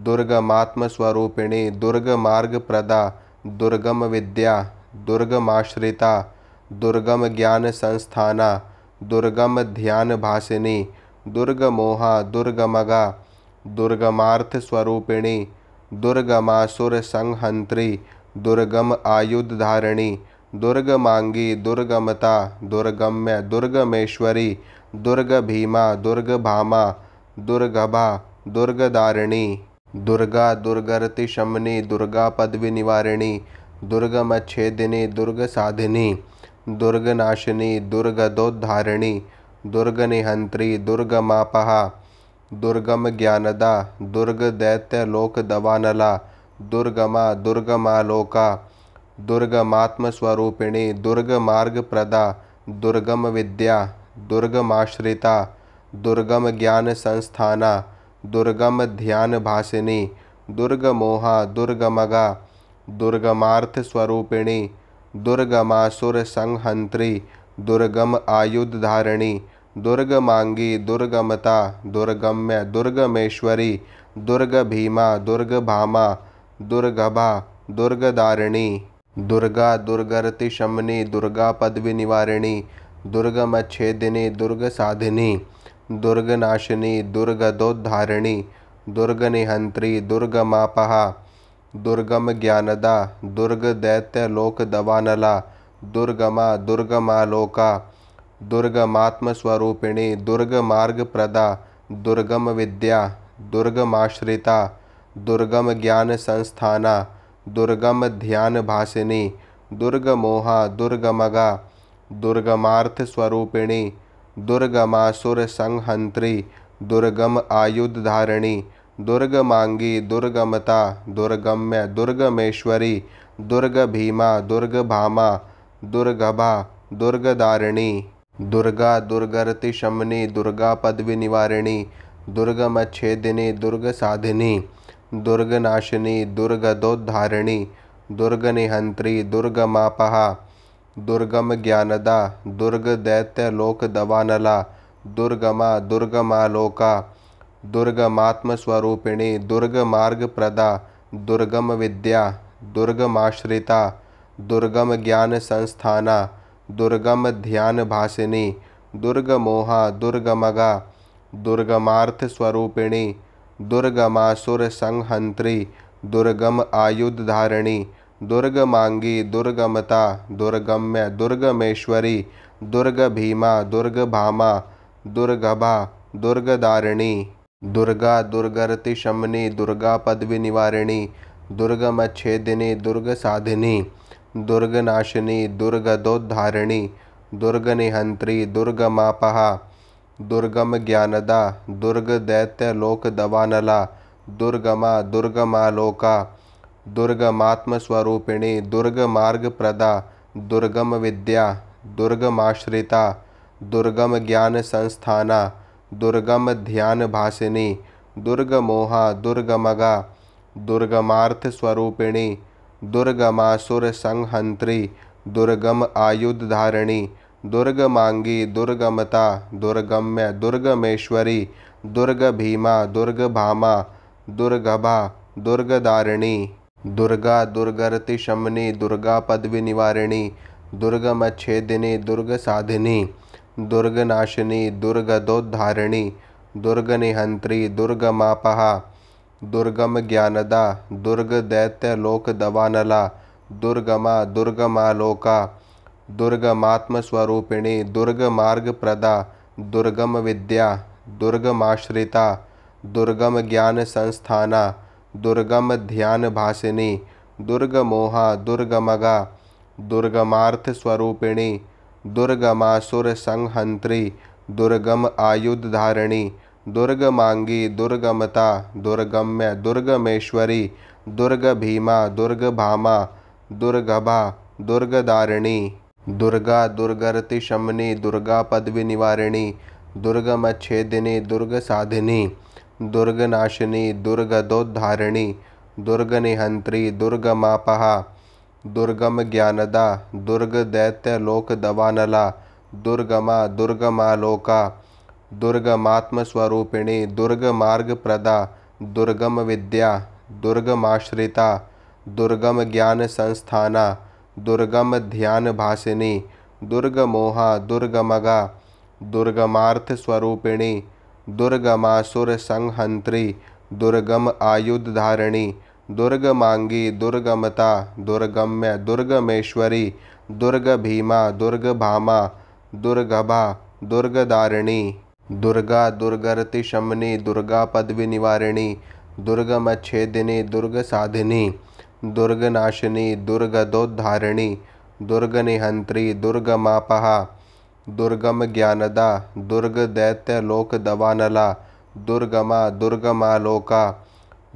दुर्गमात्मस्वरूपिणी दुर्गमार्गप्रदा दुर्गम विद्या दुर्गमाश्रिता दुर्गम ज्ञान संस्थाना दुर्गम ध्यान भासिनी दुर्गमोहा दुर्गमगा दुर्गमार्थ स्वरूपिणी दुर्गमासुर संहंत्री दुर्गम आयुधधारिणी दुर्गमांगी दुर्गमता दुर्गम्य दुर्गमेश्वरी दुर्गभीमा दुर्गभामा दुर्गभा दुर्गदारिणी दुर्गा दुर्गरति शमनी दुर्गा पदवी निवारिणी दुर्गमच्छेदिनी दुर्गसाधिनी दुर्गनाशिनी दुर्गदोद्धारिणी दुर्गनिहंत्री दुर्गमापहा दुर्गम ज्ञानदा दुर्गदैत्यलोकदवानला दुर्गमा दुर्गमालोका दुर्गमात्मस्वरूपिणी दुर्गमार्गप्रदा दुर्गम विद्या दुर्गमाश्रिता दुर्गम ज्ञान संस्थाना दुर्गम ध्यान भासिनी दुर्गमोहा दुर्गमगा दुर्गमार्थ स्वरूपिणी दुर्गमासुर संहंत्री दुर्गम आयुधधारिणी दुर्गमांगी दुर्गमता दुर्गम्य दुर्गमेश्वरी दुर्गभीमा दुर्गभामा दुर्गभा दुर्गदारिणी दुर्गा दुर्गरति शमनी दुर्गा पदवी निवारिणी दुर्गमच्छेदिनी दुर्गसाधिनी दुर्गनाशिनी दुर्गदोद्धारिणी दुर्गनिहंत्री दुर्गमापहा दुर्गम ज्ञानदा दुर्गदैत्यलोकदवानला दुर्गमा दुर्गमालोका दुर्गमात्मस्वरूपिणी दुर्गमार्गप्रदा दुर्गम विद्या दुर्गमाश्रिता दुर्गम ज्ञान संस्थाना दुर्गम ध्यान भासिनी दुर्गमोहा दुर्गमगा दुर्गमार्थ स्वरूपिणी दुर्गमासुर संहंत्री दुर्गम आयुधधारिणी दुर्गमांगी दुर्गमता दुर्गम्य दुर्गमेश्वरी दुर्गभीमा दुर्गभामा दुर्गभा दुर्गदारिणी दुर्गा दुर्गरति शमनी दुर्गा पदवी निवारिणी दुर्गमच्छेदिनी दुर्गसाधिनी दुर्गनाशिनी दुर्गदोद्धारिणी दुर्गनिहंत्री दुर्गमापहा दुर्गम ज्ञानदा दुर्गदैत्यलोकदवानला दुर्गमा दुर्गमालोका दुर्गमात्मस्वरूपिणी दुर्गमार्गप्रदा दुर्गम विद्या दुर्गमाश्रिता दुर्गम ज्ञान संस्थाना दुर्गम ध्यान भासिनी दुर्गमोहा दुर्गमगा दुर्गमार्थ स्वरूपिणी दुर्गमासुर संहंत्री दुर्गम आयुधधारिणी दुर्गमांगी दुर्गमता दुर्गम्य दुर्गमेश्वरी दुर्गभीमा दुर्गभामा दुर्गभा दुर्गदारिणी दुर्गा दुर्गरति शमनी दुर्गा पदवी निवारिणी दुर्गमच्छेदिनी दुर्गसाधिनी दुर्गनाशिनी दुर्गदोद्धारिणी दुर्गनिहंत्री दुर्गमापहा दुर्गमज्ञानदा दुर्गदैत्यलोकदवानला दुर्गमा दुर्गमालोका दुर्गमात्मस्वरूपिणी दुर्गमार्गप्रदा दुर्गमविद्या दुर्गमाश्रिता दुर्गमज्ञानसंस्थाना दुर्गमध्यानभासिनी दुर्गमोहा दुर्गमगा दुर्गमार्थस्वरूपिणी दुर्गमासुरसंहन्त्री दुर्गम आयुधधारिणी दुर्गमांगी दुर्गमता दुर्गम्य दुर्गमेश्वरी दुर्गभीमा दुर्गभामा दुर्गभा दुर्गदारिणी दुर्गा दुर्गरतिशमनी दुर्गा पदविनिवारिणी दुर्गमच्छेदिनी दुर्गसाधिनी दुर्गनाशिनी दुर्गदोद्धारिणी दुर्गनिहंत्री दुर्गमापहा दुर्गमज्ञानदा दुर्गदैत्यलोकदवानला दुर्गमा दुर्गमालोका दुर्गमात्मस्वरूपिणी दुर्गमार्गप्रदा दुर्गमविद्या दुर्गमाश्रिता दुर्गमज्ञानसंस्थाना दुर्गमध्यानभासिनी दुर्गमोहा दुर्गमगा दुर्गमार्थस्वरूपिणी दुर्गमासुरसंहन्त्री दुर्गम आयुधधारिणी दुर्गमांगी दुर्गमता दुर्गम्य दुर्गमेश्वरी दुर्गभीमा दुर्गभामा दुर्गभा दुर्गदारिणी दुर्गा दुर्गरतिशमनी दुर्गा पदविनिवारिणी दुर्गमच्छेदिनी दुर्गसाधिनी दुर्गनाशिनी दुर्गदोद्धारिणी दुर्गनिहंत्री दुर्गमापहा दुर्गमज्ञानदा दुर्गदैत्यलोकदवानला दुर्गमा दुर्गमालोका दुर्गमात्मस्वरूपिणी दुर्गमार्गप्रदा दुर्गमविद्या दुर्गमाश्रिता दुर्गमज्ञानसंस्थाना दुर्गमध्यानभासिनी दुर्गमोहा दुर्गमगा दुर्गमार्थस्वरूपिणी दुर्गमासुरसंहन्त्री दुर्गम आयुधधारिणी दुर्गमांगी दुर्गमता दुर्गम्य दुर्गमेश्वरी दुर्गभीमा दुर्गभामा दुर्गभा दुर्गदारिणी दुर्गा दुर्गरतिशमनी दुर्गा पदविनिवारिणी दुर्गमच्छेदिनी दुर्गसाधिनी दुर्गनाशिनी दुर्गदोद्धारिणी दुर्गनिहंत्री दुर्गमापहा दुर्गमज्ञानदा दुर्गदैत्यलोकदवानला दुर्गमा दुर्गमालोका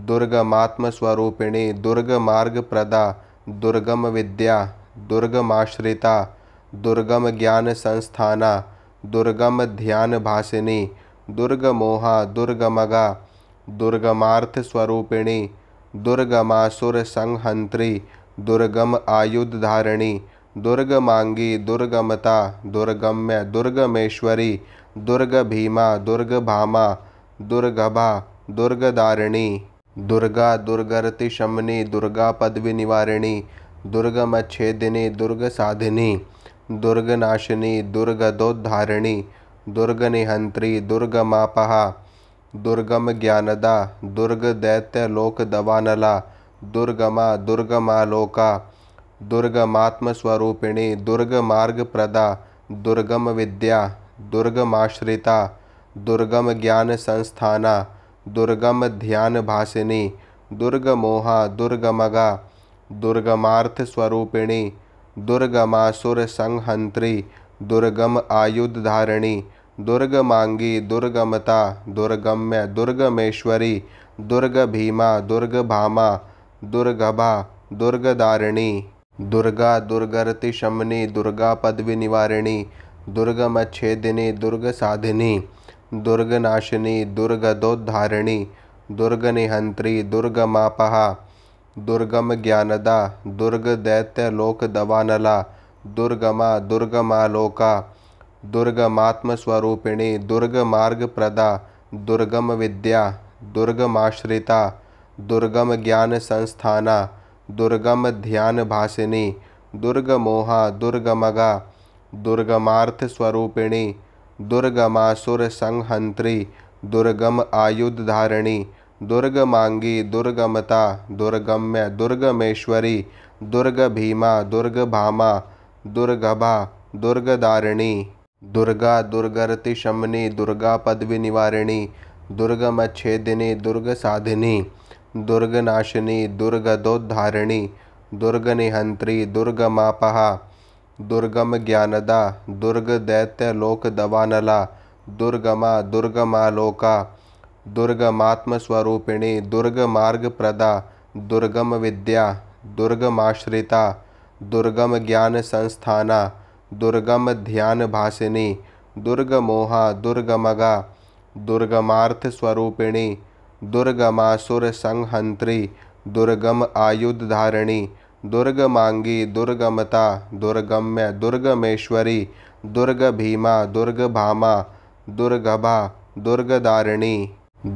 दुर्गमात्मस्वरूपिणी दुर्गमार्गप्रदा दुर्गमविद्या दुर्गमाश्रिता दुर्गमज्ञानसंस्थाना दुर्गमध्यानभासिनी दुर्गमोहा दुर्गमगा दुर्गमार्थस्वरूपिणी दुर्गमासुरसंहन्त्री दुर्गम आयुधधारिणी दुर्गमांगी दुर्गमता दुर्गम्य दुर्गमेश्वरी दुर्गभीमा दुर्गभामा दुर्गभा दुर्गदारिणी दुर्गा दुर्गरतिशमनी दुर्गा पदविनिवारिणी दुर्गमच्छेदिनी दुर्गसाधिनी दुर्गनाशिनी दुर्गदोद्धारिणी दुर्गनिहंत्री दुर्गमापहा दुर्गमज्ञानदा दुर्गदैत्यलोकदवानला दुर्गमा दुर्गमालोका दुर्गमात्मस्वरूपिणी दुर्गमार्गप्रदा दुर्गमविद्या दुर्गमाश्रिता दुर्गमज्ञानसंस्थाना दुर्गमध्यानभासिनी दुर्गमोहा दुर्गमगा दुर्गमार्थस्वरूपिणी दुर्गमासुरसंहन्त्री दुर्गम आयुधधारिणी दुर्गमांगी दुर्गमता दुर्गम्य दुर्गमेश्वरी दुर्गभीमा दुर्गभामा दुर्गभा दुर्गदारिणी दुर्गा दुर्गरतिशमनी दुर्गा पदविनिवारिणी दुर्गमच्छेदिनी दुर्गसाधिनी दुर्गनाशिनी दुर्गदोद्धारिणी दुर्गनिहंत्री दुर्गमापहा दुर्गमज्ञानदा दुर्गदैत्यलोकदवानला दुर्गमा दुर्गमालोका दुर्गमात्मस्वरूपिणी दुर्गमार्गप्रदा दुर्गमविद्या दुर्गमाश्रिता दुर्गमज्ञानसंस्थाना दुर्गमध्यानभासिनी दुर्गमोहा दुर्गमगा दुर्गमार्थस्वरूपिणी दुर्गमासुरसंहन्त्री दुर्गम आयुधधारिणी दुर्गमांगी दुर्गमता दुर्गम्य दुर्गमेश्वरी दुर्गभीमा दुर्गभामा दुर्गभा दुर्गदारिणी दुर्गा दुर्गरतिशमनी दुर्गा पदविनिवारिणी दुर्गमच्छेदिनी दुर्गसाधिनी दुर्गनाशिनी दुर्गदोद्धारिणी दुर्गनिहंत्री दुर्गमापहा दुर्गम ज्ञानदा दुर्गदैत्यलोकदवानला दुर्गमा दुर्गमालोका दुर्गमात्मस्वरूपिणी दुर्गमार्गप्रदा दुर्गम विद्या दुर्गमाश्रिता दुर्गम ज्ञान संस्थाना दुर्गम ध्यान भासिनी दुर्गमोहा दुर्गमगा दुर्गमार्थ स्वरूपिणी दुर्गमासुर संहंत्री दुर्गम आयुधधारिणी दुर्गमांगी दुर्गमता दुर्गम्य दुर्गमेश्वरी दुर्गभीमा दुर्गभामा दुर्गभा दुर्गदारिणी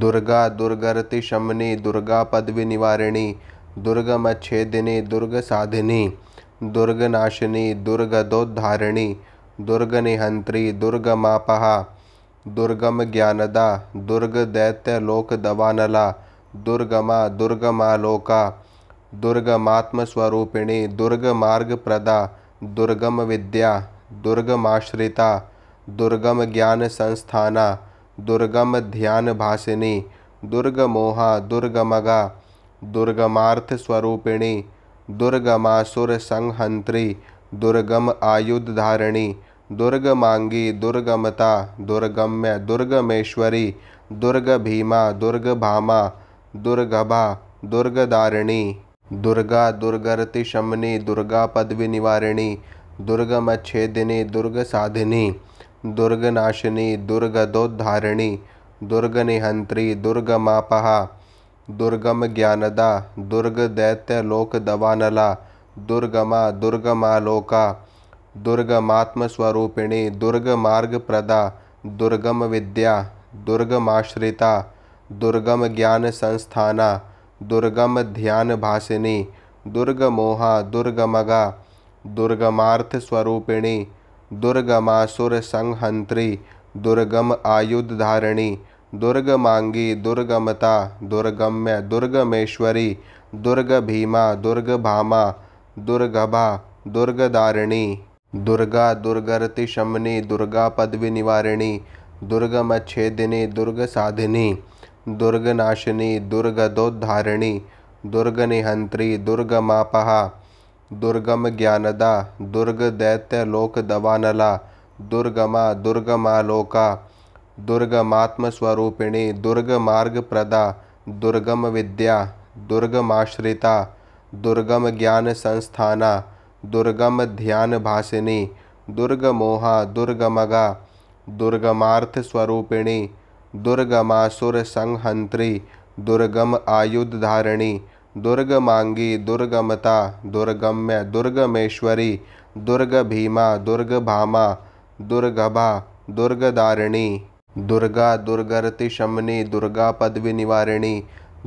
दुर्गा दुर्गरति शमनी दुर्गा पदवी निवारिणी दुर्गमच्छेदिनी दुर्गसाधिनी दुर्गनाशिनी दुर्गदोद्धारिणी दुर्गनिहंत्री दुर्गमापहा दुर्गम ज्ञानदा दुर्गदैत्यलोकदवानला दुर्गमा दुर्गमालोका दुर्गमात्मस्वरूपिणी दुर्गमार्गप्रदा दुर्गम विद्या दुर्गमाश्रिता दुर्गम ज्ञान संस्थाना दुर्गम ध्यान भासिनी दुर्गमोहा दुर्गमगा दुर्गमार्थ स्वरूपिणी दुर्गमासुर संहंत्री दुर्गम आयुधधारिणी दुर्गमांगी दुर्गमता दुर्गम्य दुर्गमेश्वरी दुर्गभीमा दुर्गभामा दुर्गभा दुर्गदारिणी दुर्गा दुर्गरति शमनी दुर्गा पदवी निवारिणी दुर्गमच्छेदिनी दुर्गसाधिनी दुर्गनाशिनी दुर्गदोद्धारिणी दुर्गनिहंत्री दुर्गमापहा दुर्गम ज्ञानदा दुर्गदैत्यलोकदवानला दुर्गमा दुर्गमालोका दुर्गमात्मस्वरूपिणी दुर्गमार्गप्रदा दुर्गम विद्या दुर्गमाश्रिता दुर्गम ज्ञान संस्थाना दुर्गम ध्यान भासिनी दुर्गमोहा दुर्गमगा दुर्गमार्थ स्वरूपिणी दुर्गमासुर संहंत्री दुर्गम आयुधधारिणी दुर्गमांगी दुर्गमता दुर्गम्य दुर्गमेश्वरी दुर्गभीमा दुर्गभामा दुर्गभा दुर्गदारिणी दुर्गा दुर्गरति शमनी दुर्गा पदवी निवारिणी दुर्गमच्छेदिनी दुर्गसाधिनी दुर्गनाशिनी दुर्गदोद्धारिणी दुर्गनिहंत्री दुर्गमापहा दुर्गम ज्ञानदा दुर्गदैत्यलोकदवानला दुर्गमा दुर्गमालोका दुर्गमात्मस्वरूपिणी दुर्गमार्गप्रदा दुर्गम विद्या दुर्गमाश्रिता दुर्गम ज्ञान संस्थाना दुर्गम ध्यान भासिनी दुर्गमोहा दुर्गमगा दुर्गमार्थ स्वरूपिणी दुर्गमासुर संहंत्री दुर्गम आयुधधारिणी दुर्गमांगी दुर्गमता दुर्गम्य दुर्गमेश्वरी दुर्गभीमा दुर्गभामा दुर्गभा दुर्गदारिणी दुर्गा दुर्गरति शमनी दुर्गा पदवी निवारिणी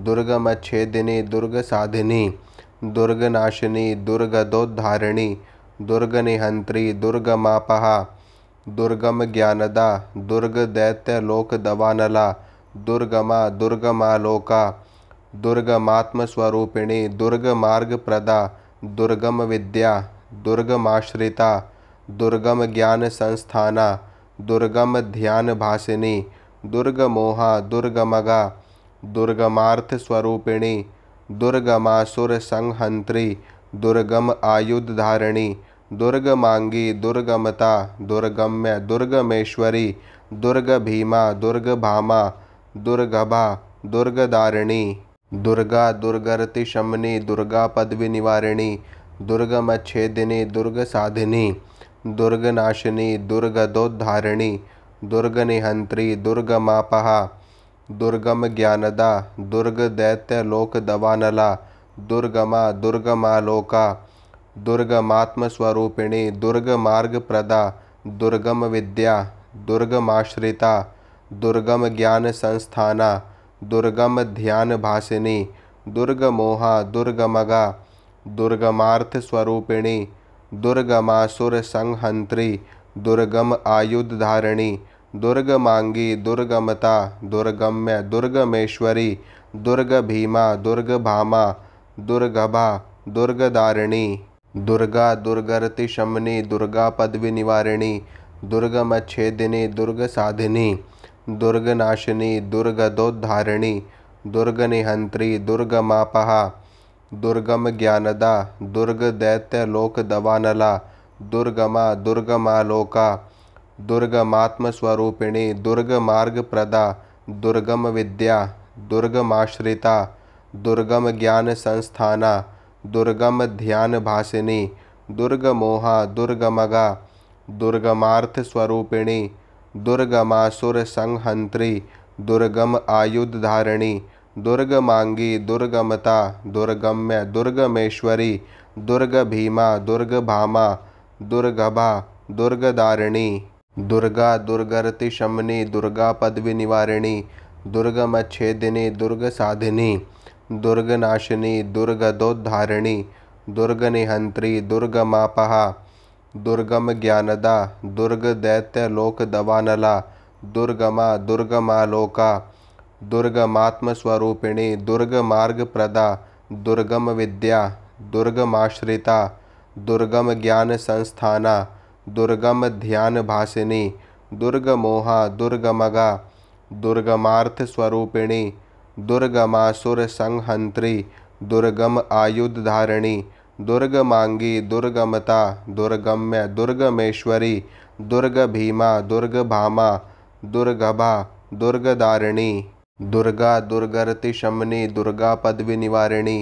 दुर्गमच्छेदिनी दुर्गसाधिनी दुर्गनाशिनी दुर्गदोद्धारिणी दुर्गनिहंत्री दुर्गमापहा दुर्गम ज्ञानदा दुर्गदैत्यलोकदवानला दुर्गमा दुर्गमालोका दुर्गमात्मस्वरूपिणी दुर्गमार्गप्रदा दुर्गम विद्या दुर्गमाश्रिता दुर्गम ज्ञान संस्थाना दुर्गम ध्यान भासिनी दुर्गमोहा दुर्गमगा दुर्गमार्थ स्वरूपिणी दुर्गमासुर संहंत्री दुर्गम आयुधधारिणी दुर्गमांगी दुर्गमता दुर्गम्य दुर्गमेश्वरी दुर्गभीमा दुर्गभामा दुर्गभा दुर्गदारिणी दुर्गा दुर्गरति शमनी दुर्गा पदवी निवारिणी दुर्गमच्छेदिनी दुर्गसाधिनी दुर्गनाशिनी दुर्गदोद्धारिणी दुर्गनिहंत्री दुर्गमापहा दुर्गम ज्ञानदा दुर्गदैत्यलोकदवानला दुर्गमा दुर्गमालोका दुर्गमात्मस्वरूपिणी दुर्गमार्गप्रदा दुर्गम विद्या दुर्गमाश्रिता दुर्गम ज्ञान संस्थाना दुर्गम ध्यान भासिनी दुर्गमोहा दुर्गमगा दुर्गमार्थ स्वरूपिणी दुर्गमासुर संहंत्री दुर्गम आयुधधारिणी दुर्गमांगी दुर्गमता दुर्गम्य दुर्गमेश्वरी दुर्गभीमा दुर्गभामा दुर्गभा दुर्गदारिणी दुर्गा दुर्गरति शमनी दुर्गा पदवी निवारिणी दुर्गमच्छेदिनी दुर्गसाधिनी दुर्गनाशिनी दुर्गदोद्धारिणी दुर्गनिहंत्री दुर्गमापहा दुर्गम ज्ञानदा दुर्गदैत्यलोकदवानला दुर्गमा दुर्गमालोका दुर्गमात्मस्वरूपिणी दुर्गमार्गप्रदा दुर्गमविद्या दुर्गमाश्रिता दुर्गमज्ञानसंस्थाना दुर्गमध्यानभासिनी दुर्गमोहा दुर्गमगा दुर्गमार्थस्वरूपिणी दुर्गमासुरसंहन्त्री दुर्गम आयुधधारिणी दुर्गमांगी दुर्गमता दुर्गम्य दुर्गमेश्वरी दुर्गभीमा दुर्गभामा दुर्गभा दुर्गदारिणी दुर्गा दुर्गरतिशमनी दुर्गा पदविनिवारिणी दुर्गमच्छेदिनी दुर्गसाधिनी दुर्गनाशिनी दुर्गदोद्धारिणी दुर्गनिहंत्री दुर्गमापहा दुर्गम ज्ञानदा दुर्गदैत्यलोकदवानला दुर्गमा दुर्गमालोका दुर्गमात्मस्वरूपिणी दुर्गमार्गप्रदा दुर्गमविद्या दुर्गमाश्रिता दुर्गमज्ञानसंस्थाना दुर्गमध्यानभासिनी दुर्गमोहा दुर्गमगा दुर्गमार्थस्वरूपिणी दुर्गमासुरसंहन्त्री दुर्गम आयुधधारिणी दुर्गमांगी दुर्गमता दुर्गम्य दुर्गमेश्वरी दुर्गभीमा दुर्गभामा दुर्गभा दुर्गदारिणी दुर्गा दुर्गरतिशमनी दुर्गा पदविनिवारिणी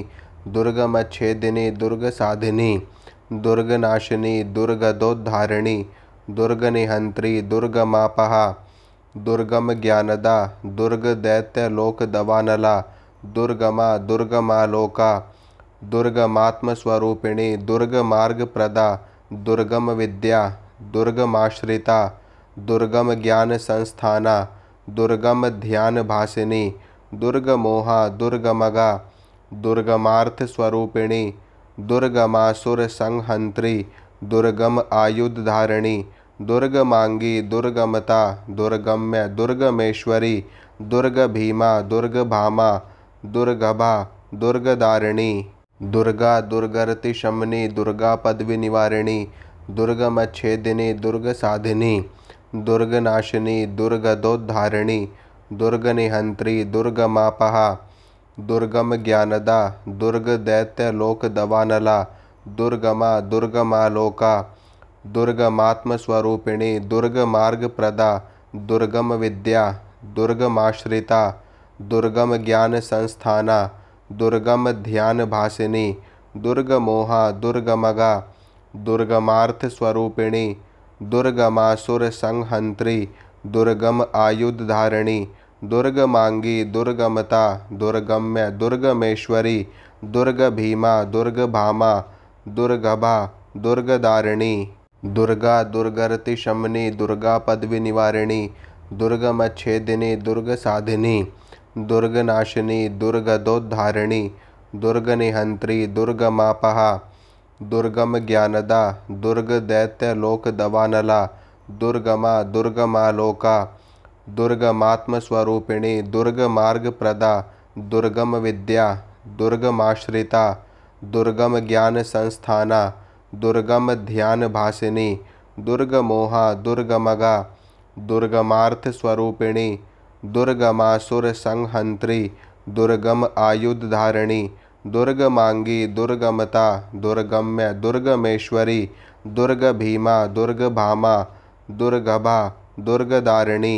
दुर्गमच्छेदिनी दुर्गसाधिनी दुर्गनाशिनी दुर्गदोद्धारिणी दुर्गनिहंत्री दुर्गमापहा दुर्गम ज्ञानदा दुर्गदैत्यलोकदवानला दुर्गमा दुर्गमालोका दुर्गमात्मस्वरूपिणी दुर्गमार्गप्रदा दुर्गमविद्या दुर्गमाश्रिता दुर्गमज्ञानसंस्थाना दुर्गमध्यानभासिनी दुर्गमोहा दुर्गमगा दुर्गमार्थस्वरूपिणी दुर्गमासुरसंहन्त्री दुर्गम आयुधधारिणी दुर्गमांगी दुर्गमता दुर्गम्य दुर्गमेश्वरी दुर्गभीमा दुर्गभामा दुर्गभा दुर्गदारिणी दुर्गा दुर्गरतिशमनी दुर्गा पदविनिवारिणी दुर्गमच्छेदिनी दुर्गसाधिनी दुर्गनाशिनी दुर्गदोद्धारिणी दुर्गनिहंत्री दुर्गमापहा दुर्गम ज्ञानदा दुर्गदैत्यलोकदवानला दुर्गमा दुर्गमालोका दुर्गमात्मस्वरूपिणी दुर्गमार्गप्रदा दुर्गमविद्या दुर्गमाश्रिता दुर्गमज्ञानसंस्थाना दुर्गमध्यानभासिनी दुर्गमोहा दुर्गमगा दुर्गमार्थस्वरूपिणी दुर्गमासुरसंहन्त्री दुर्गम आयुधधारिणी दुर्गमांगी दुर्गमता दुर्गम्य दुर्गमेश्वरी दुर्गभीमा दुर्गभामा दुर्गभा दुर्गदारिणी दुर्गा दुर्गरतिशमनी दुर्गा पदविनिवारिणी दुर्गमच्छेदिनी दुर्गसाधिनी दुर्गनाशिनी दुर्गदोद्धारिणी दुर्गनिहंत्री दुर्गमापहा दुर्गम ज्ञानदा दुर्गदैत्यलोकदवानला दुर्गमा दुर्गमालोका दुर्गमात्मस्वरूपिणी दुर्गमार्गप्रदा दुर्गमविद्या दुर्गमाश्रिता दुर्गमज्ञानसंस्थाना दुर्गमध्यानभासिनी दुर्गमोहा दुर्गमगा दुर्गमार्थस्वरूपिणी दुर्गमासुरसंहन्त्री दुर्गम आयुधधारिणी दुर्गमांगी दुर्गमता दुर्गम्य दुर्गमेश्वरी दुर्गभीमा दुर्गभामा दुर्गभा दुर्गदारिणी